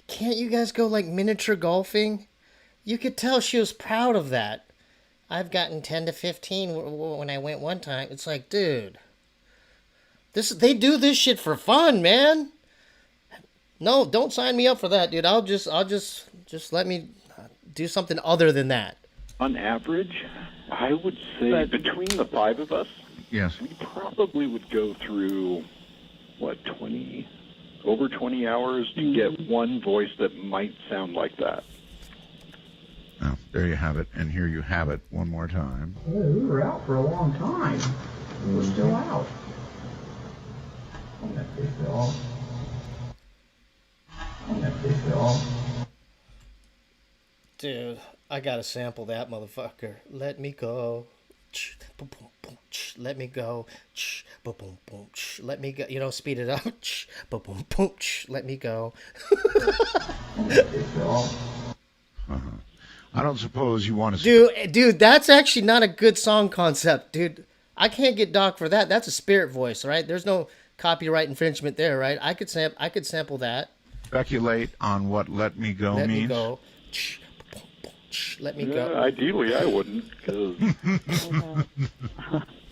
Can't you guys go like miniature golfing? You could tell she was proud of that. I've gotten 10 to 15 when I went one time. It's like, dude, they do this shit for fun, man. No, don't sign me up for that, dude. I'll just let me do something other than that. On average, I would say between the five of us, Yes. we probably would go through, over 20 hours to get one voice that might sound like that. Oh, there you have it, and here you have it one more time. Oh, we were out for a long time. We were still out. Oh, that big dog. Oh, that big dog. Dude, I gotta sample that motherfucker. Let me go. Let me go. Let me go. Speed it up. Let me go. Oh, that big dog. I don't suppose you want to. Dude, that's actually not a good song concept, dude. I can't get docked for that. That's a spirit voice, right? There's no copyright infringement there, right? I could sample that. Speculate on what "let me go" Let means. me go. Let me go. Ideally, I wouldn't, because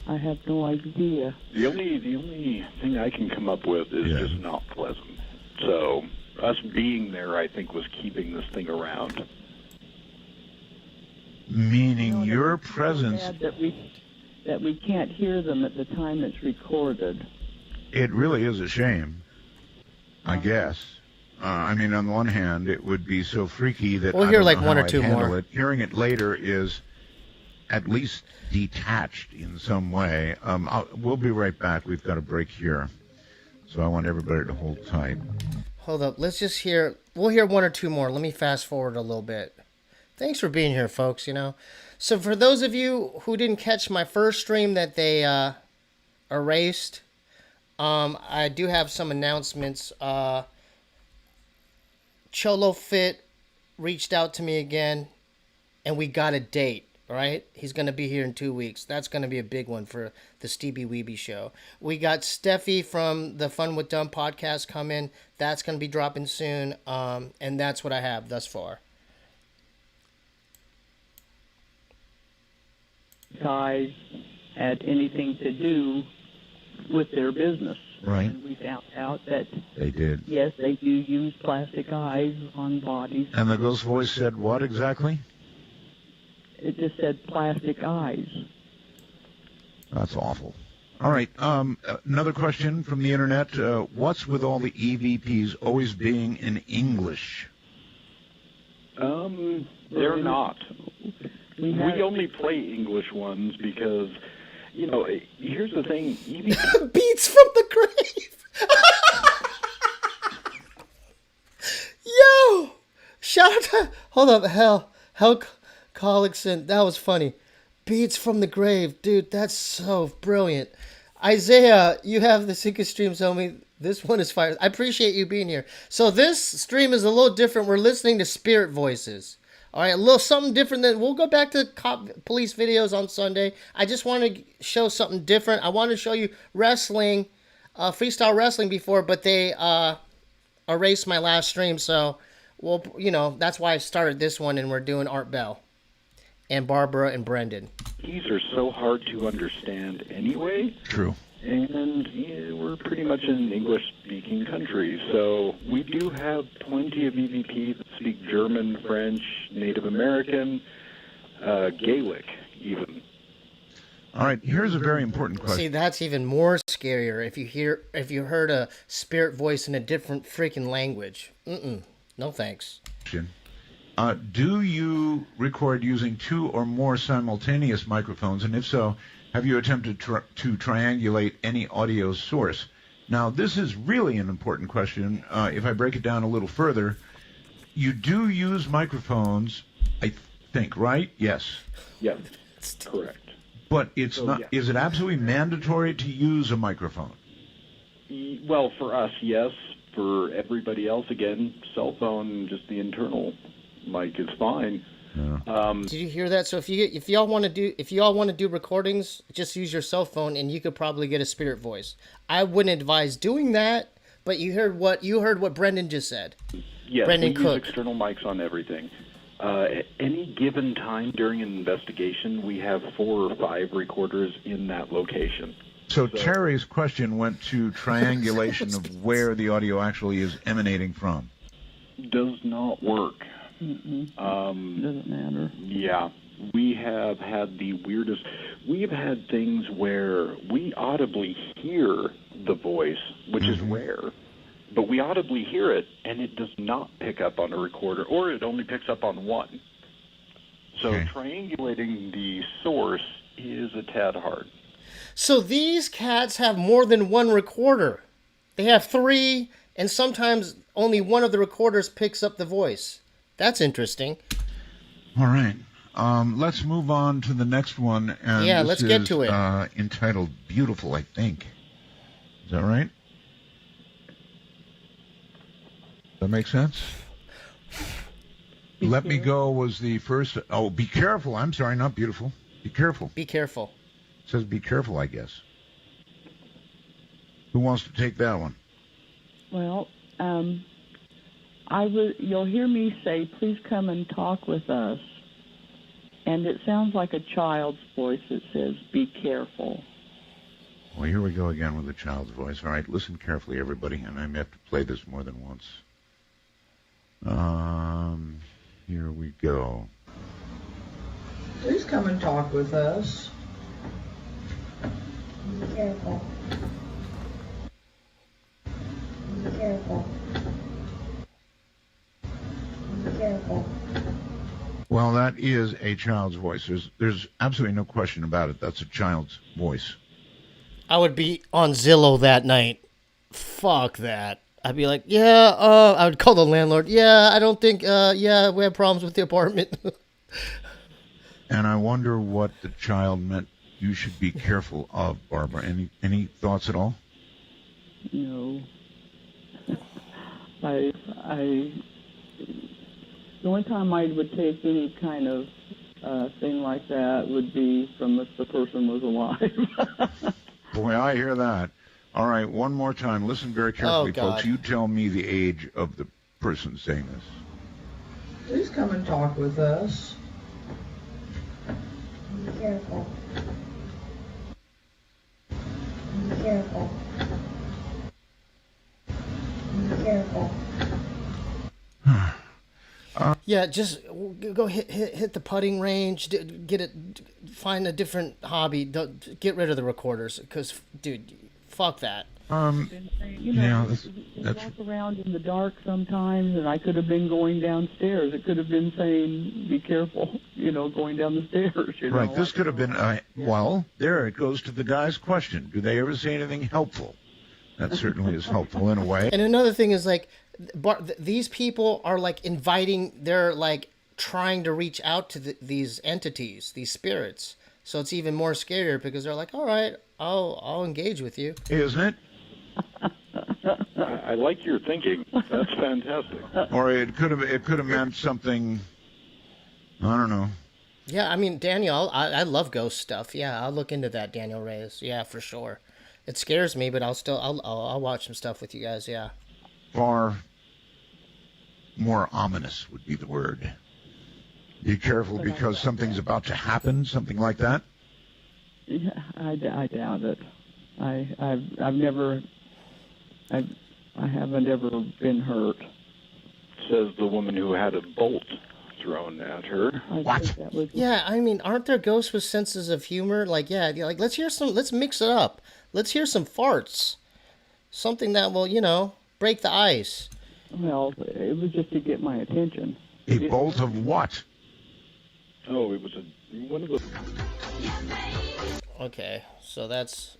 I have no idea. the only thing I can come up with is Yeah. just not pleasant. So us being there, I think, was keeping this thing around. Meaning your presence. Sad that we can't hear them at the time it's recorded. It really is a shame, I guess. I mean, on the one hand, it would be so freaky that We'll I hear don't like know one how or I'd two handle more. it. Hearing it later is at least detached in some way. We'll be right back. We've got a break here, so I want everybody to hold tight. Hold up. We'll hear one or two more. Let me fast forward a little bit. Thanks for being here, folks, So for those of you who didn't catch my first stream that they erased, I do have some announcements. Cholo Fit reached out to me again, and we got a date, right? He's going to be here in 2 weeks. That's going to be a big one for the Steebee'sWeebee show. We got Steffi from the Fun with Dumb podcast coming. That's going to be dropping soon, and that's what I have thus far. Guys had anything to do with their business. Right. And we found out that, They did. yes, they do use plastic eyes on bodies. And the ghost voice said what exactly? It just said plastic eyes. That's awful. All right. Another question from the internet. What's with all the EVPs always being in English? They're not. We only play English ones because, you know, here's the thing. Beats from the grave. Yo! Shout out to... Hold up. Hell Collickson. That was funny. Beats from the grave. Dude, that's so brilliant. Isaiah, you have the Secret Streams, homie. This one is fire. I appreciate you being here. So this stream is a little different. We're listening to spirit voices. All right, a little something different. We'll go back to police videos on Sunday. I just want to show something different. I want to show you wrestling, freestyle wrestling before, but they erased my last stream. So, well, you know, that's why I started this one, and we're doing Art Bell and Barbara and Brendan. These are so hard to understand anyway. True. And we're pretty much an English-speaking country, so we do have plenty of EVP that speak German, French, Native American, Gaelic, even. All right, here's a very important question. See, that's even more scarier if you heard a spirit voice in a different freaking language. No thanks. Do you record using 2 or more simultaneous microphones, and if so, have you attempted to triangulate any audio source? Now, this is really an important question. If I break it down a little further, you do use microphones, I think, right? Yes. Yes, correct. But it's not. Yeah. Is it absolutely mandatory to use a microphone? Well, for us, yes. For everybody else, again, cell phone, just the internal mic is fine. Yeah. Did you hear that? So if y'all want to do recordings, just use your cell phone, and you could probably get a spirit voice. I wouldn't advise doing that, but you heard what Brendan just said. Yes, Brendan we Cook. use external mics on everything. At any given time during an investigation, we have 4 or 5 recorders in that location. So Terry's question went to triangulation of where the audio actually is emanating from. Does not work. Doesn't matter. Yeah, we have had the weirdest. We've had things where we audibly hear the voice, which is rare, but we audibly hear it, and it does not pick up on a recorder, or it only picks up on one. So triangulating the source is a tad hard. So these cats have more than one recorder. They have 3, and sometimes only one of the recorders picks up the voice. That's interesting. All right. Let's move on to the next one. And yeah, this let's get is, to it. Entitled Beautiful, I think. Is that right? Does that make sense? Let Me Go was the first. Oh, Be Careful. I'm sorry, not beautiful. Be Careful. Be careful. It says Be Careful, I guess. Who wants to take that one? Well, you'll hear me say, please come and talk with us. And it sounds like a child's voice that says, be careful. Well, here we go again with a child's voice. All right, listen carefully, everybody, and I may have to play this more than once. Here we go. Please come and talk with us. Be careful. Be careful. Be careful. Well, that is a child's voice. There's absolutely no question about it. That's a child's voice. I would be on Zillow that night. Fuck that. I'd be like, I would call the landlord. Yeah, I don't think, we have problems with the apartment. And I wonder what the child meant you should be careful of, Barbara. Any thoughts at all? No. The only time I would take any kind of thing like that would be from if the person was alive. Boy, I hear that. All right, one more time. Listen very carefully, folks. You tell me the age of the person saying this. Please come and talk with us. Be careful. Be careful. care of that. Yeah, just go hit the putting range. Find a different hobby. Get rid of the recorders, because, dude, fuck that. You know, Yeah, we that's walk around in the dark sometimes, and I could have been going downstairs. It could have been saying, "Be careful," going down the stairs. right. This could have been. Well, there it goes to the guy's question. Do they ever say anything helpful? That certainly is helpful in a way. And another thing is, like, these people are, like, they're, like, trying to reach out to these entities, these spirits. So it's even more scarier, because they're like, all right, I'll engage with you. Isn't it? I like your thinking. That's fantastic. Or it could have meant something. I don't know. Yeah, I mean, Daniel, I love ghost stuff. Yeah, I'll look into that, Daniel Reyes. Yeah, for sure. It scares me, but I'll watch some stuff with you guys. Yeah. Far more ominous would be the word. Be careful because something's about to happen, something like that. Yeah, I doubt it. I haven't ever been hurt. Says the woman who had a bolt thrown at her. What? Yeah, I mean, aren't there ghosts with senses of humor? Like, yeah, like let's mix it up. Let's hear some farts. Something that will, break the ice. Well, it was just to get my attention. A bolt of what? Oh, it was one of the. Okay, so that's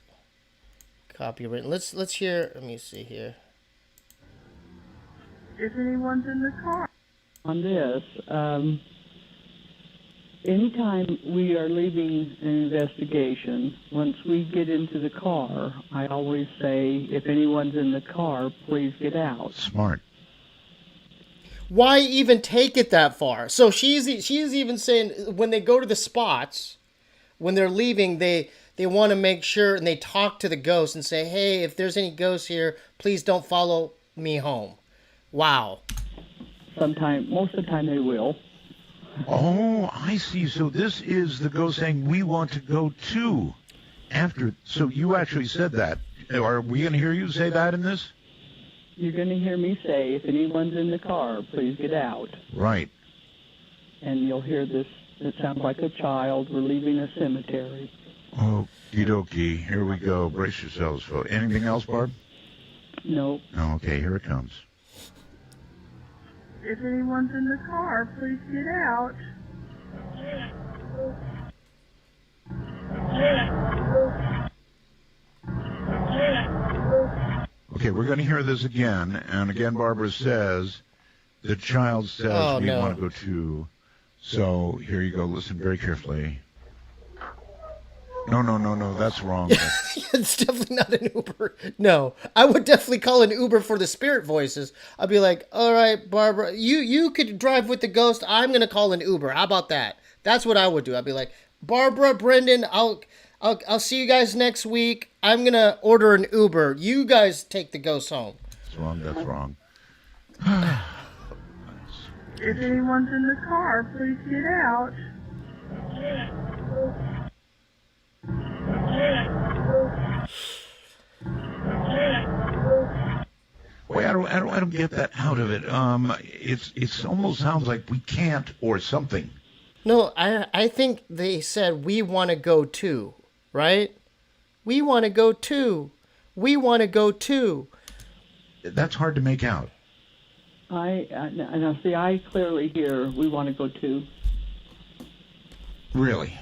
copywritten. Let's hear. Let me see here. If anyone's in the car. On this, anytime we are leaving an investigation, once we get into the car, I always say, if anyone's in the car, please get out. Smart. Why even take it that far? So she's even saying when they go to the spots, when they're leaving, they want to make sure, and they talk to the ghost and say, hey, if there's any ghosts here, please don't follow me home. Wow. Most of the time they will. Oh, I see. So this is the ghost saying, we want to go too. So you actually said that. Are we going to hear you say that in this? You're going to hear me say, if anyone's in the car, please get out. Right. And you'll hear this. It sounds like a child. We're leaving a cemetery. Okie dokie. Here we go. Brace yourselves, folks. Anything else, Barb? No. Oh, okay, here it comes. If anyone's in the car, please get out. Okay, we're going to hear this again. And again, Barbara says, the child says, we want to go too. So here you go. Listen very carefully. No. That's wrong. It's definitely not an Uber. No, I would definitely call an Uber for the spirit voices. I'd be like, all right, Barbara, you could drive with the ghost. I'm going to call an Uber. How about that? That's what I would do. I'd be like, Barbara, Brendan, I'll see you guys next week. I'm going to order an Uber. You guys take the ghost home. That's wrong. If anyone's in the car, please get out. Wait, I don't get that out of it. It almost sounds like we can't or something. No, I think they said we want to go too, right? We want to go too. We want to go too. That's hard to make out. I clearly hear we want to go too. Really?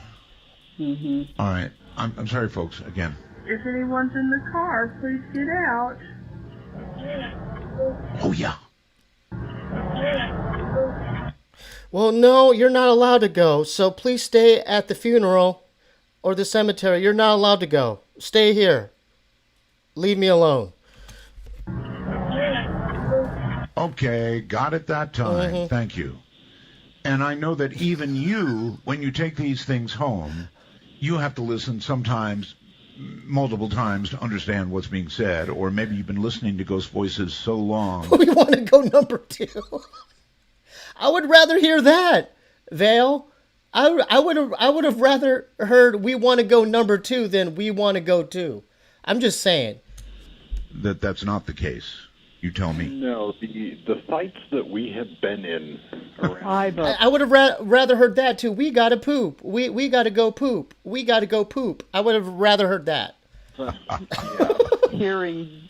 Mm-hmm. All right. I'm sorry, folks. Again. If anyone's in the car, please get out. Oh, yeah. Well, no, you're not allowed to go. So please stay at the funeral or the cemetery. You're not allowed to go. Stay here. Leave me alone. Okay, got it that time. Mm-hmm. Thank you. And I know that even you, when you take these things home, you have to listen sometimes, multiple times, to understand what's being said, or maybe you've been listening to ghost voices so long. We want to go number 2. I would rather hear that, Vale. I would have rather heard we want to go number 2 than we want to go 2. I'm just saying. That's not the case. You tell me. No, the fights that we have been in around. I would have rather heard that too. We gotta poop. We gotta go poop. We gotta go poop. I would have rather heard that. Yeah. Hearing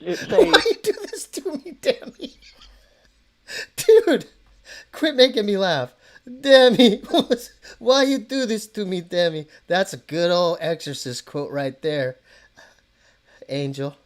it say, Why you do this to me, Demi? Dude, quit making me laugh. Demi, why you do this to me, Demi? That's a good old Exorcist quote right there. Angel.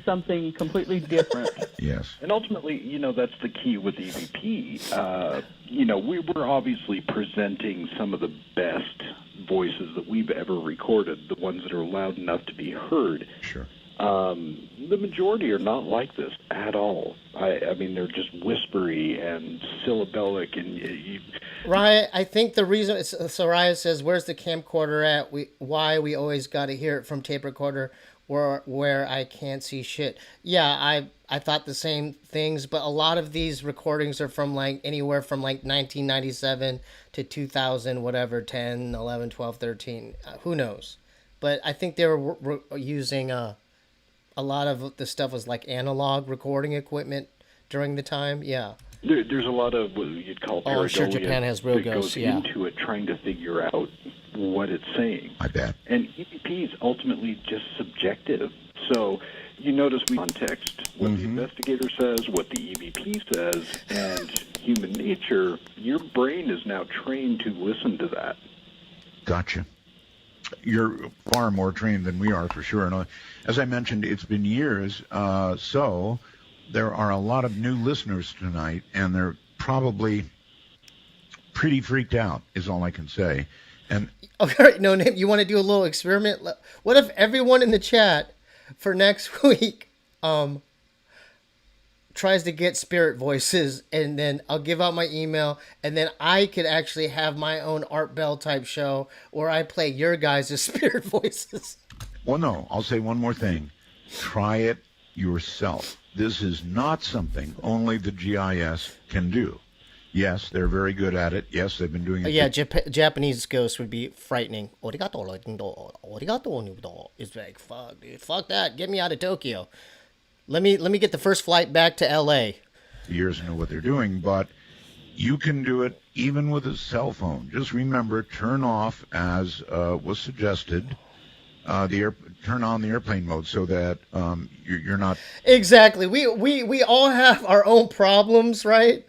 something completely different. Yes. And ultimately, that's the key with EVP. We were obviously presenting some of the best voices that we've ever recorded, the ones that are loud enough to be heard. Sure. The majority are not like this at all. I mean, they're just whispery and syllabic, and Ryan, I think the reason Soraya says, "Where's the camcorder at?" Why we always got to hear it from tape recorder, where I can't see shit. Yeah, I thought the same things, but a lot of these recordings are from anywhere from 1997 to 2000, whatever, 10, 11, 12, 13. Who knows? But I think they were using a lot of the stuff was analog recording equipment during the time. Yeah. There's a lot of what you'd call pareidolia. I'm sure Japan has real that ghosts, goes yeah. into it, trying to figure out what it's saying. I bet. And EVP is ultimately just subjective. So you notice context, what the investigator says, what the EVP says, and human nature. Your brain is now trained to listen to that. Gotcha. You're far more trained than we are, for sure. And as I mentioned, it's been years, so there are a lot of new listeners tonight, and they're probably pretty freaked out, is all I can say. And Okay, no, Nick, you want to do a little experiment? What if everyone in the chat for next week tries to get spirit voices, and then I'll give out my email, and then I could actually have my own Art Bell type show where I play your guys' spirit voices. well, no, I'll say one more thing. Try it yourself. This is not something only the GIS can do. Yes, they're very good at it. Yes, they've been doing it. Yeah, Japanese ghosts would be frightening. Arigato. It's like, fuck, dude, fuck that. Get me out of Tokyo. Let me get the first flight back to LA. Years know what they're doing, but you can do it even with a cell phone. Just remember, turn off, as was suggested, turn on the airplane mode so that you're not. Exactly. We all have our own problems, right?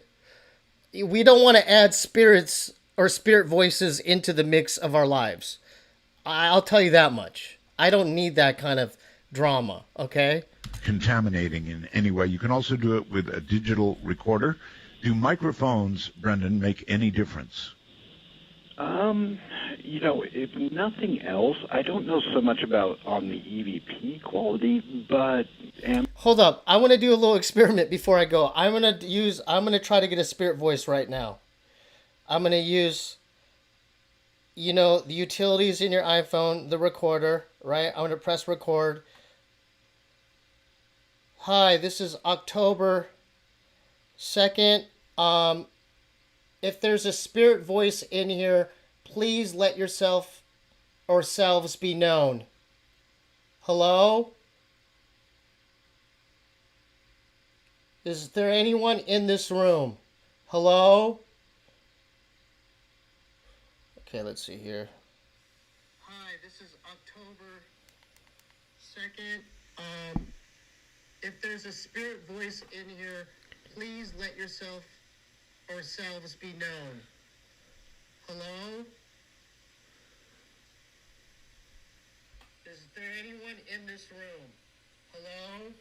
We don't want to add spirits or spirit voices into the mix of our lives. I'll tell you that much. I don't need that kind of drama, okay? Contaminating in any way. You can also do it with a digital recorder. Do microphones, Brendan, make any difference? If nothing else, I don't know so much about on the EVP quality, but Hold up. I want to do a little experiment before I go. I'm going to try to get a spirit voice right now. I'm going to use the utilities in your iPhone, the recorder, right? I'm going to press record. Hi, this is October 2nd. If there's a spirit voice in here, please let yourself or selves be known. Hello? Is there anyone in this room? Hello? Okay, let's see here. Hi, this is October 2nd. If there's a spirit voice in here, please let yourself or selves be known. Hello? Is there anyone in this room? Hello?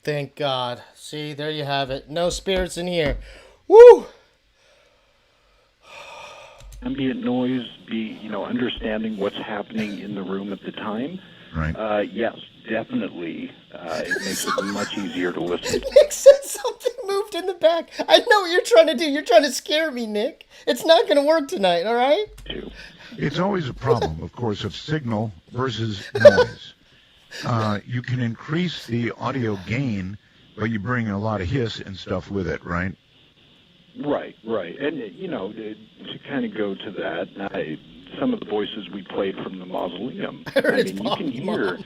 Thank God. See, there you have it. No spirits in here. Woo! ambient noise, understanding what's happening in the room at the time. Right. Yes, definitely. It makes it much easier to listen. Nick said something moved in the back. I know what you're trying to do. You're trying to scare me, Nick. It's not going to work tonight, all right? It's always a problem, of course, of signal versus noise. You can increase the audio gain, but you bring a lot of hiss and stuff with it, right? Right. And, to kind of go to that, some of the voices we played from the mausoleum. I heard it's you can hear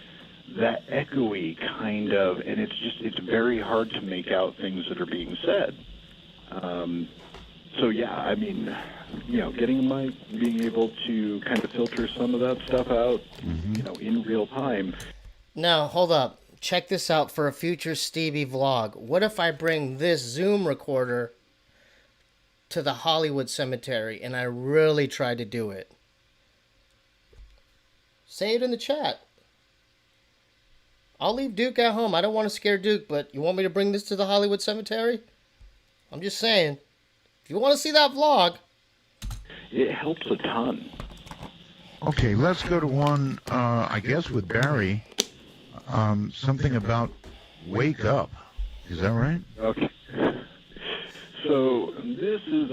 that echoey kind of, and it's very hard to make out things that are being said. So yeah, I mean, getting a mic, being able to kind of filter some of that stuff out, in real time. Now, hold up. Check this out for a future Steebee vlog. What if I bring this Zoom recorder to the Hollywood Cemetery and I really try to do it? Say it in the chat. I'll leave Duke at home. I don't want to scare Duke, but you want me to bring this to the Hollywood Cemetery? I'm just saying. If you want to see that vlog. It helps a ton. Okay, let's go to one, I guess with Barry. Something about wake up. Is that right? Okay. So this is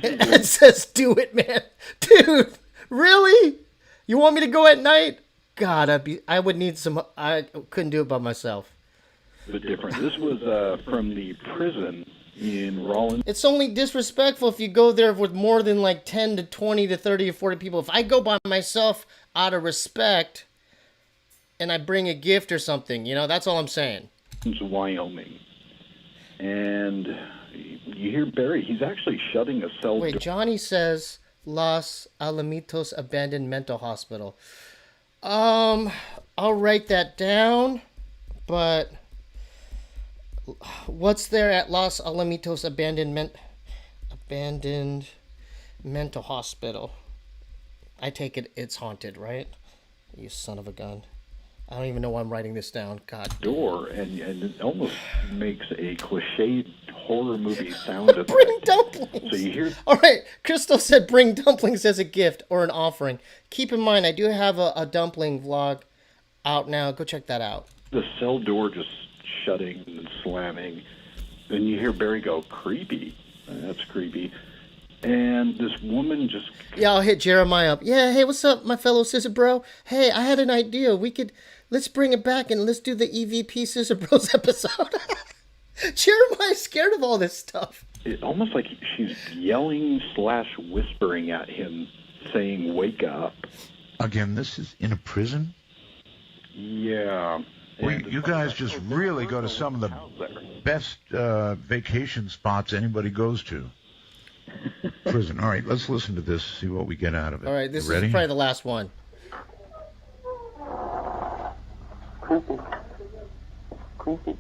It says do it, man. Dude, really? You want me to go at night? God, I would need some. I couldn't do it by myself. a bit different. This was from the prison in Rollins. It's only disrespectful if you go there with more than like 10 to 20 to 30 to 40 people. If I go by myself out of respect and I bring a gift or something, that's all I'm saying. Wyoming. And you hear Barry, he's actually shutting a cell door. Wait, Johnny says Los Alamitos Abandoned Mental Hospital. I'll write that down, but what's there at Los Alamitos Abandoned Mental Hospital? I take it it's haunted, right? You son of a gun. I don't even know why I'm writing this down. God. Door, and it almost makes a cliched horror movie sound effect. Bring dumplings! So you hear... All right, Crystal said bring dumplings as a gift or an offering. Keep in mind, I do have a dumpling vlog out now. Go check that out. The cell door just shutting and slamming. Then you hear Barry go, creepy. That's creepy. And this woman just... Yeah, I'll hit Jeremiah up. Yeah, hey, what's up, my fellow scissor bro? Hey, I had an idea. Let's bring it back and let's do the EVP Scissor Bros episode. Jeremiah's scared of all this stuff. It's almost like she's yelling / whispering at him, saying, wake up. Again, this is in a prison? Yeah. Well, you guys just really go to some of the best vacation spots anybody goes to. Prison. All right, let's listen to this, see what we get out of it. All right, this Ready? is probably the last one. Creepy. Creepy.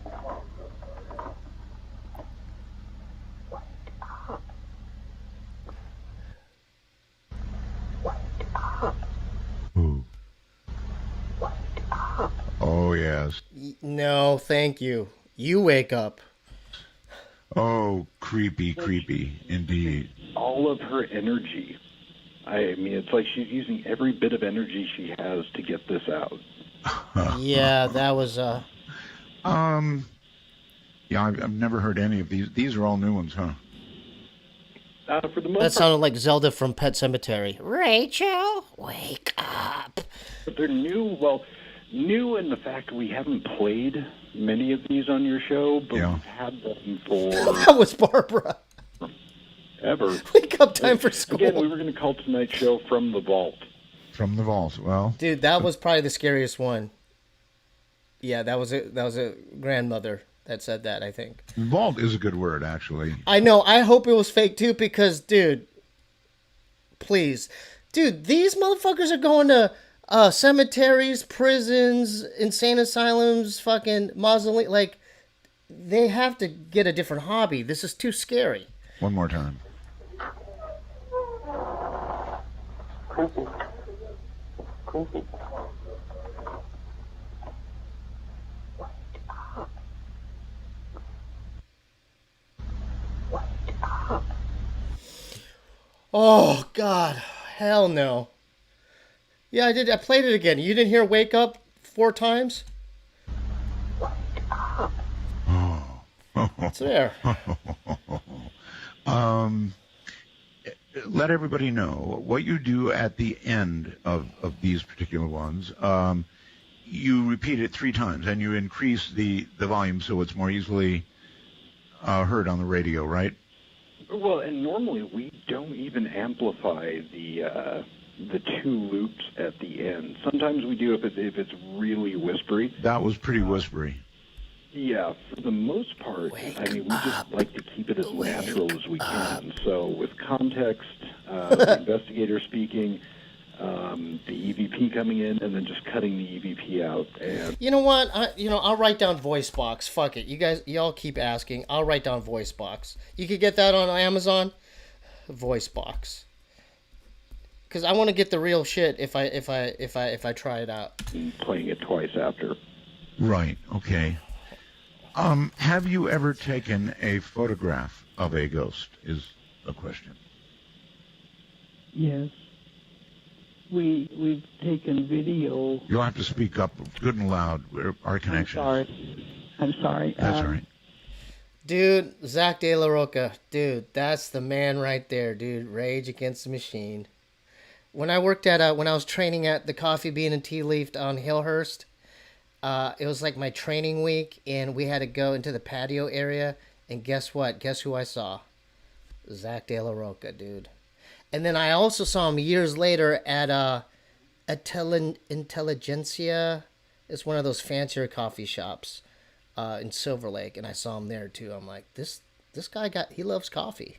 Ooh. Oh, yes. No, thank you. You wake up. Oh, creepy, creepy, indeed. All of her energy. I mean, it's like she's using every bit of energy she has to get this out. Yeah, that was... Yeah, I've never heard any of these. These are all new ones, huh? For the most That sounded like Zelda from Pet Sematary. Rachel, wake up. part, they're new. Well, new in the fact we haven't played many of these on your show, but Yeah. we've had them for That was Barbara. ever. Wake up time for school. Again, we were going to call tonight's show From the Vault. From the vault. Well, Dude, that was probably the scariest one. Yeah, that was a grandmother that said that, I think. vault is a good word, actually. I know. I hope it was fake too, because, dude, please, dude, these motherfuckers are going to cemeteries, prisons, insane asylums, fucking mausoleum. Like, they have to get a different hobby. This is too scary. One more time. Creepy. Creepy. Oh God, hell no. Yeah, I did. I played it again. You didn't hear "Wake Up" 4 times? It's there. Let everybody know what you do at the end of these particular ones. You repeat it 3 times, and you increase the volume so it's more easily heard on the radio, right? Well, and normally we don't even amplify the the two loops at the end. Sometimes we do if it's really whispery. That was pretty whispery. Yeah, for the most part, I mean, we just like to keep it as natural as we can. So with context, the investigator speaking, the EVP coming in, and then just cutting the EVP out. And You know what? I'll write down voice box. Fuck it. Y'all keep asking. I'll write down voice box. You could get that on Amazon. Voice box. Because I want to get the real shit if I try it out. playing it twice after. Right. Okay. Have you ever taken a photograph of a ghost? Is the question. Yes. We've taken video. You'll have to speak up good and loud. Our connection. I'm sorry. That's all right. Dude, Zach De La Roca. Dude, that's the man right there, dude. Rage Against the Machine. When I worked when I was training at the Coffee Bean and Tea Leaf on Hillhurst, it was like my training week, and we had to go into the patio area, and guess what? Guess who I saw? Zach De La Roca, dude. And then I also saw him years later at Intelligentsia. It's one of those fancier coffee shops in Silver Lake, and I saw him there too. I'm like, this guy he loves coffee.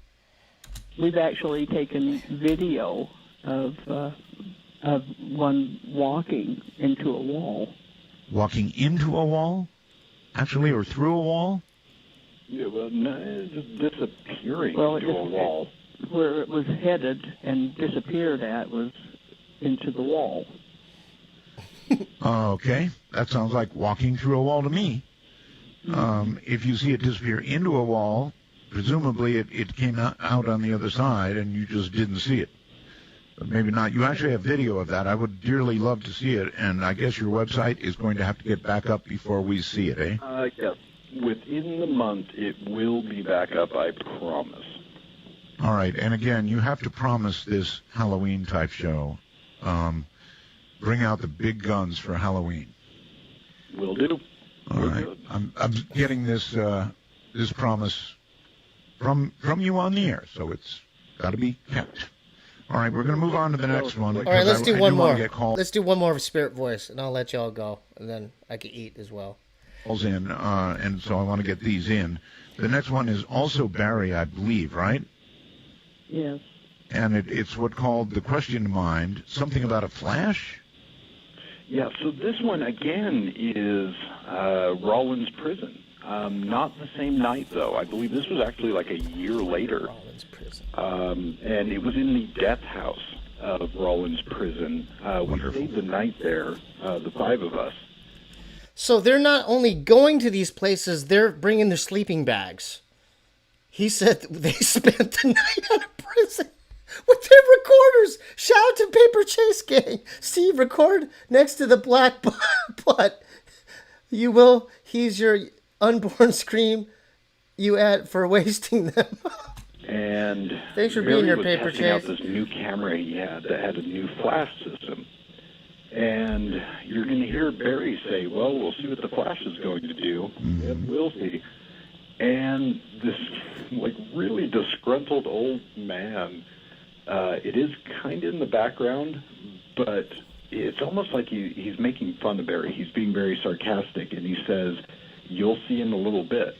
We've actually taken video of one walking into a wall. Walking into a wall, actually, or through a wall? Yeah, well, no, it's just disappearing Well, into a wall. Where it was headed and disappeared at was into the wall. Okay, that sounds like walking through a wall to me. If you see it disappear into a wall, presumably it came out on the other side and you just didn't see it. But maybe not. You actually have video of that. I would dearly love to see it, and I guess your website is going to have to get back up before we see it, eh? Yes. Within the month, it will be back up, I promise. All right, and again, you have to promise this Halloween-type show. Bring out the big guns for Halloween. Will do. All right. I'm getting this promise from you on the air, so it's got to be kept. All right, we're going to move on to the next one. All right, let's do one more. Calls Let's do one more of Spirit Voice, and I'll let y'all go, and then I can eat as well. in, and so I want to get these in. The next one is also Barry, I believe, right? Yes. And it's what called the question mind, something about a flash? Yeah, so this one, again, is Rollins Prison. Not the same night, though. I believe this was actually like a year later. Rollins Prison. And it was in the death house of Rollins Prison. We stayed the night there, the five of us. So they're not only going to these places, they're bringing their sleeping bags. He said they spent the night out of prison with their recorders. Shout out to Paper Chase Gang. Steve, record next to the black butt. You will. He's your unborn scream you at for wasting them. And thanks for Barry being here, was Paper testing out Chase. this new camera he had that had a new flash system. And you're going to hear Barry say, well, we'll see what the flash is going to do. And we'll see. And this, like, really disgruntled old man, it is kind of in the background, but it's almost like he's making fun of Barry. He's being very sarcastic, and he says, you'll see in a little bit.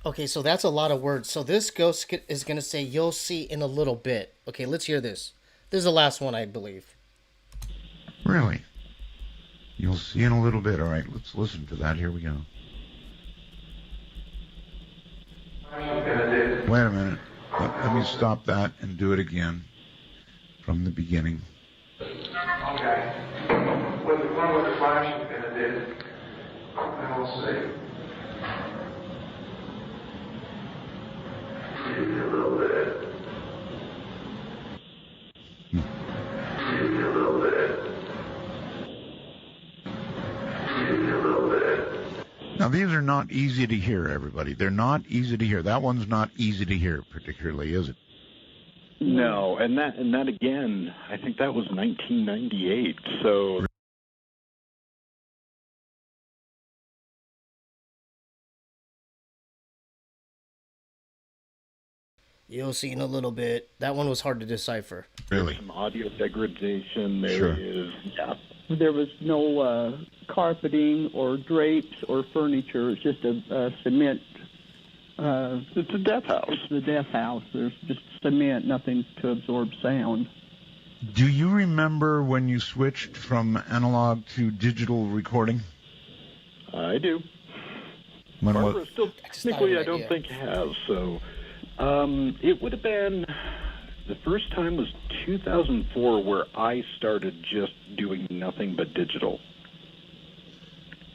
Okay, so that's a lot of words. So this ghost is going to say, you'll see in a little bit. Okay, let's hear this. This is the last one, I believe. Really? You'll see in a little bit. All right, let's listen to that. Here we go. Wait a minute. Let me stop that and do it again from the beginning. Okay. With the one with the flash is going to do, and we'll see. Maybe a little bit. Maybe a little bit. Maybe a little bit. Now, these are not easy to hear, everybody. They're not easy to hear. That one's not easy to hear, particularly, is it? No, and that again, I think that was 1998. So You'll see in a little bit. That one was hard to decipher. Really? Some audio degradation. There Sure. is. Yeah. There was no carpeting or drapes or furniture. It's just a cement. It's a death house. It's the death house. There's just cement, nothing to absorb sound. Do you remember when you switched from analog to digital recording? I do. When Barbara what? still technically, I don't think has. So, it would have been the first time was 2004 where I started just doing nothing but digital.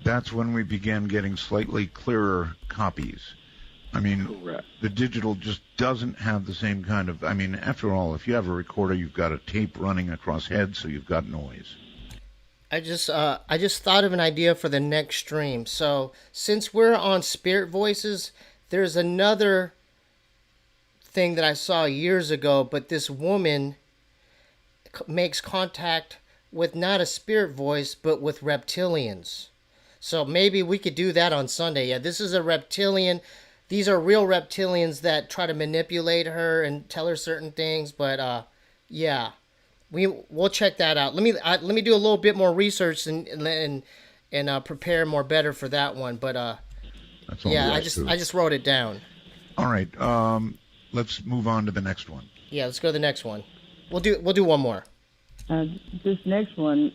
That's when we began getting slightly clearer copies. I mean, Correct. the digital just doesn't have the same kind of. I mean, after all, if you have a recorder, you've got a tape running across heads, so you've got noise. I just thought of an idea for the next stream. So since we're on Spirit Voices, there's another thing that I saw years ago, but this woman makes contact with not a spirit voice, but with reptilians. So maybe we could do that on Sunday. Yeah, this is a reptilian. These are real reptilians that try to manipulate her and tell her certain things. But yeah, we'll check that out. Let me do a little bit more research and prepare more better for that one. But That's all yeah, right, I just wrote it down. All right. Let's move on to the next one. Yeah, let's go to the next one. We'll do one more. This next one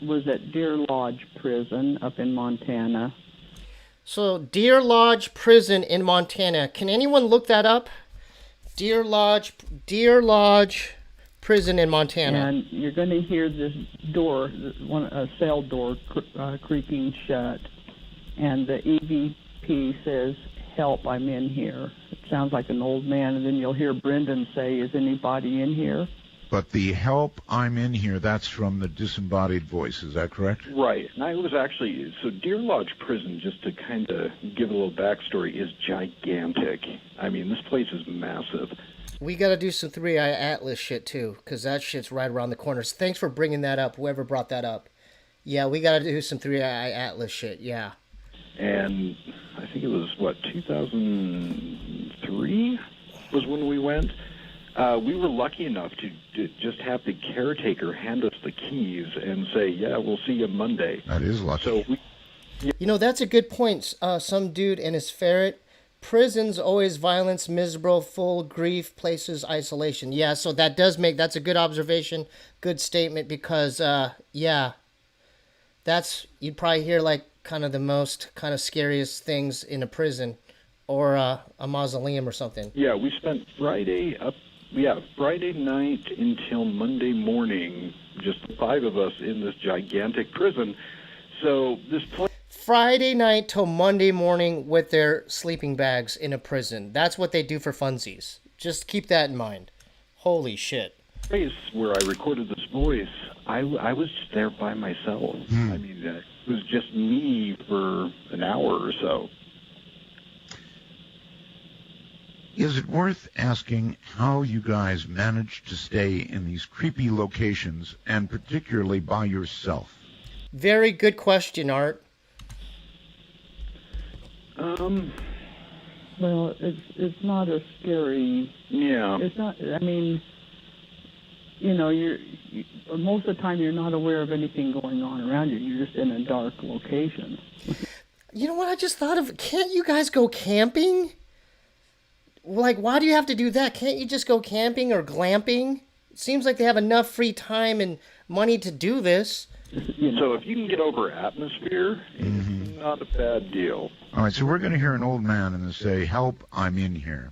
was at Deer Lodge Prison up in Montana. So, Deer Lodge Prison in Montana. Can anyone look that up? Deer Lodge Prison in Montana. And you're going to hear this door, a cell door creaking shut. And the EVP says, "Help, I'm in here." It sounds like an old man. And then you'll hear Brendan say, "Is anybody in here?" But the help, I'm in here, that's from the disembodied voice. Is that correct? Right. And I was actually, so Deer Lodge Prison, just to kind of give a little backstory, is gigantic. I mean, this place is massive. We got to do some 3-Eye Atlas shit, too, because that shit's right around the corner. So thanks for bringing that up, whoever brought that up. Yeah, we got to do some 3-Eye Atlas shit, yeah. And I think it was, 2003 was when we went. We were lucky enough to just have the caretaker hand us the keys and say, "Yeah, we'll see you Monday." That is lucky. So You know, that's a good point. Some dude and his ferret. Prisons always violence, miserable, full grief, places isolation. Yeah, so that's a good observation, good statement, because yeah, you'd probably hear like kind of the most kind of scariest things in a prison or a mausoleum or something. yeah, we spent Friday night until Monday morning, just the 5 of us in this gigantic prison. So this place. Friday night till Monday morning with their sleeping bags in a prison. That's what they do for funsies. Just keep that in mind. Holy shit. Place where I recorded this voice, I was just there by myself. I mean, it was just me for an hour or so. Is it worth asking how you guys managed to stay in these creepy locations, and particularly by yourself? Very good question, Art. Well, it's not a scary. Yeah. It's not. I mean, you know, most of the time you're not aware of anything going on around you. You're just in a dark location. You know what I just thought of? Can't you guys go camping? Like, why do you have to do that? Can't you just go camping or glamping? It seems like they have enough free time and money to do this. So if you can get over atmosphere, it's not a bad deal. All right, so we're going to hear an old man and say, "Help, I'm in here."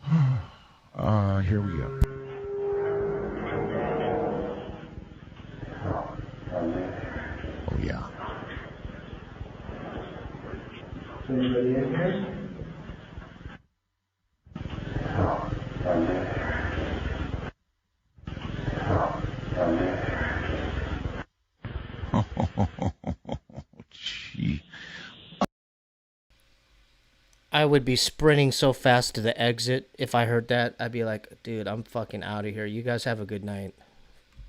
Here we go. Oh, yeah. Anybody in here? Gee. I would be sprinting so fast to the exit if I heard that. I'd be like, dude, I'm fucking out of here. You guys have a good night.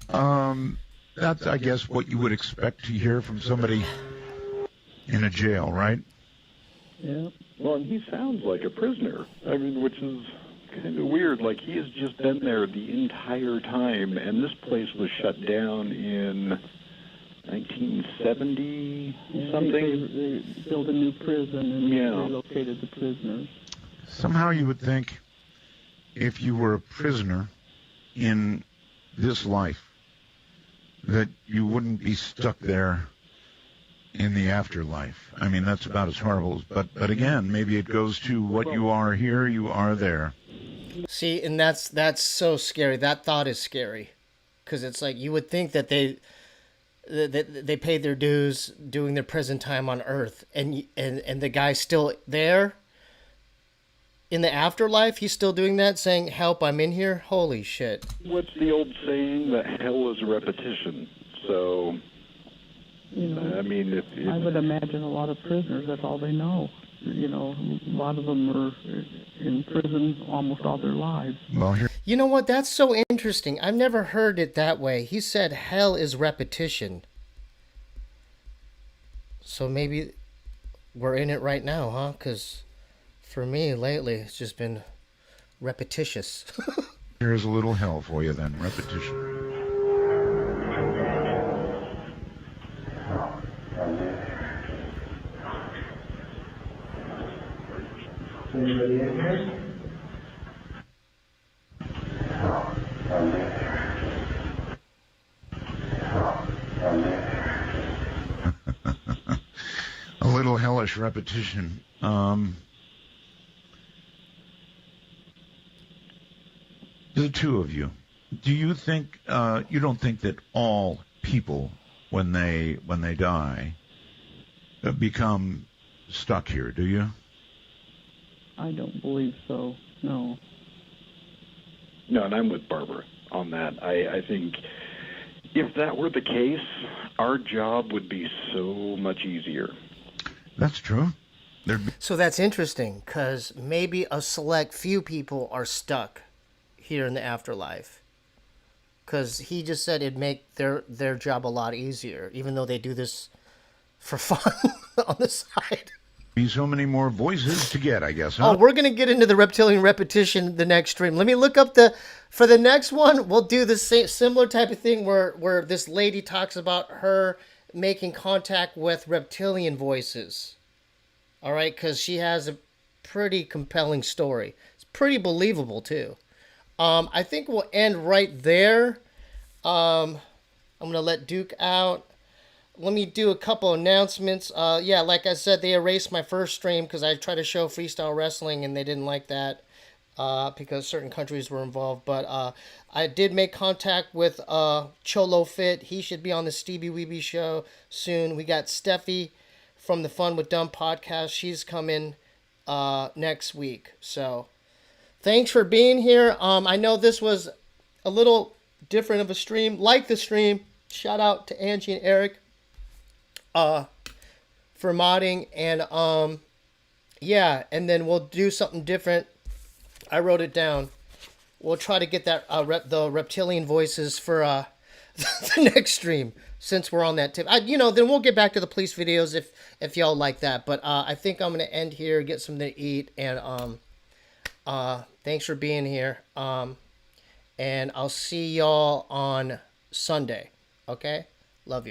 That's, I guess, what you would expect to hear from somebody in a jail, right? Yeah. Well, and he sounds like a prisoner. I mean, which is kind of weird. Like, he has just been there the entire time, and this place was shut down in 1970 something. They built a new prison and relocated the prisoners. Somehow you would think if you were a prisoner in this life that you wouldn't be stuck there in the afterlife. I mean, that's about as horrible as, but again, maybe it goes to what you are here, you are there. See, and that's so scary. That thought is scary, because it's like you would think that they paid their dues doing their prison time on Earth, and the guy's still there in the afterlife. He's still doing that, saying, "Help, I'm in here." Holy shit! What's the old saying that hell is a repetition? So, I mean, I would imagine a lot of prisoners, that's all they know. You know, a lot of them are in prison almost all their lives. Well, here. You know what? That's so interesting. I've never heard it that way. He said hell is repetition. So maybe we're in it right now, huh? Because for me, lately, it's just been repetitious. Here's a little hell for you then. Repetition. Anybody in here? A little hellish repetition. The two of you, do you think you don't think that all people, when they die, become stuck here? Do you? I don't believe so, no. No, and I'm with Barbara on that. I think if that were the case, our job would be so much easier. That's true. So that's interesting, because maybe a select few people are stuck here in the afterlife. Because he just said it'd make their job a lot easier, even though they do this for fun on the side. Be so many more voices to get, I guess, huh? Oh, we're going to get into the reptilian repetition the next stream. Let me look up for the next one, we'll do the same similar type of thing where this lady talks about her making contact with reptilian voices. All right, because she has a pretty compelling story. It's pretty believable, too. I think we'll end right there. I'm going to let Duke out. Let me do a couple announcements. Yeah, like I said, they erased my first stream because I tried to show freestyle wrestling and they didn't like that because certain countries were involved. But I did make contact with Cholo Fit. He should be on the Steebee Weebee show soon. We got Steffi from the Fun with Dumb podcast. She's coming next week. So thanks for being here. I know this was a little different of a stream. Like the stream. Shout out to Angie and Eric. For modding, and yeah, and then we'll do something different. I wrote it down. We'll try to get that the reptilian voices for the next stream, since we're on that tip. Then we'll get back to the police videos if y'all like that. But I think I'm gonna end here, get something to eat, and thanks for being here. And I'll see y'all on Sunday. Okay, love you.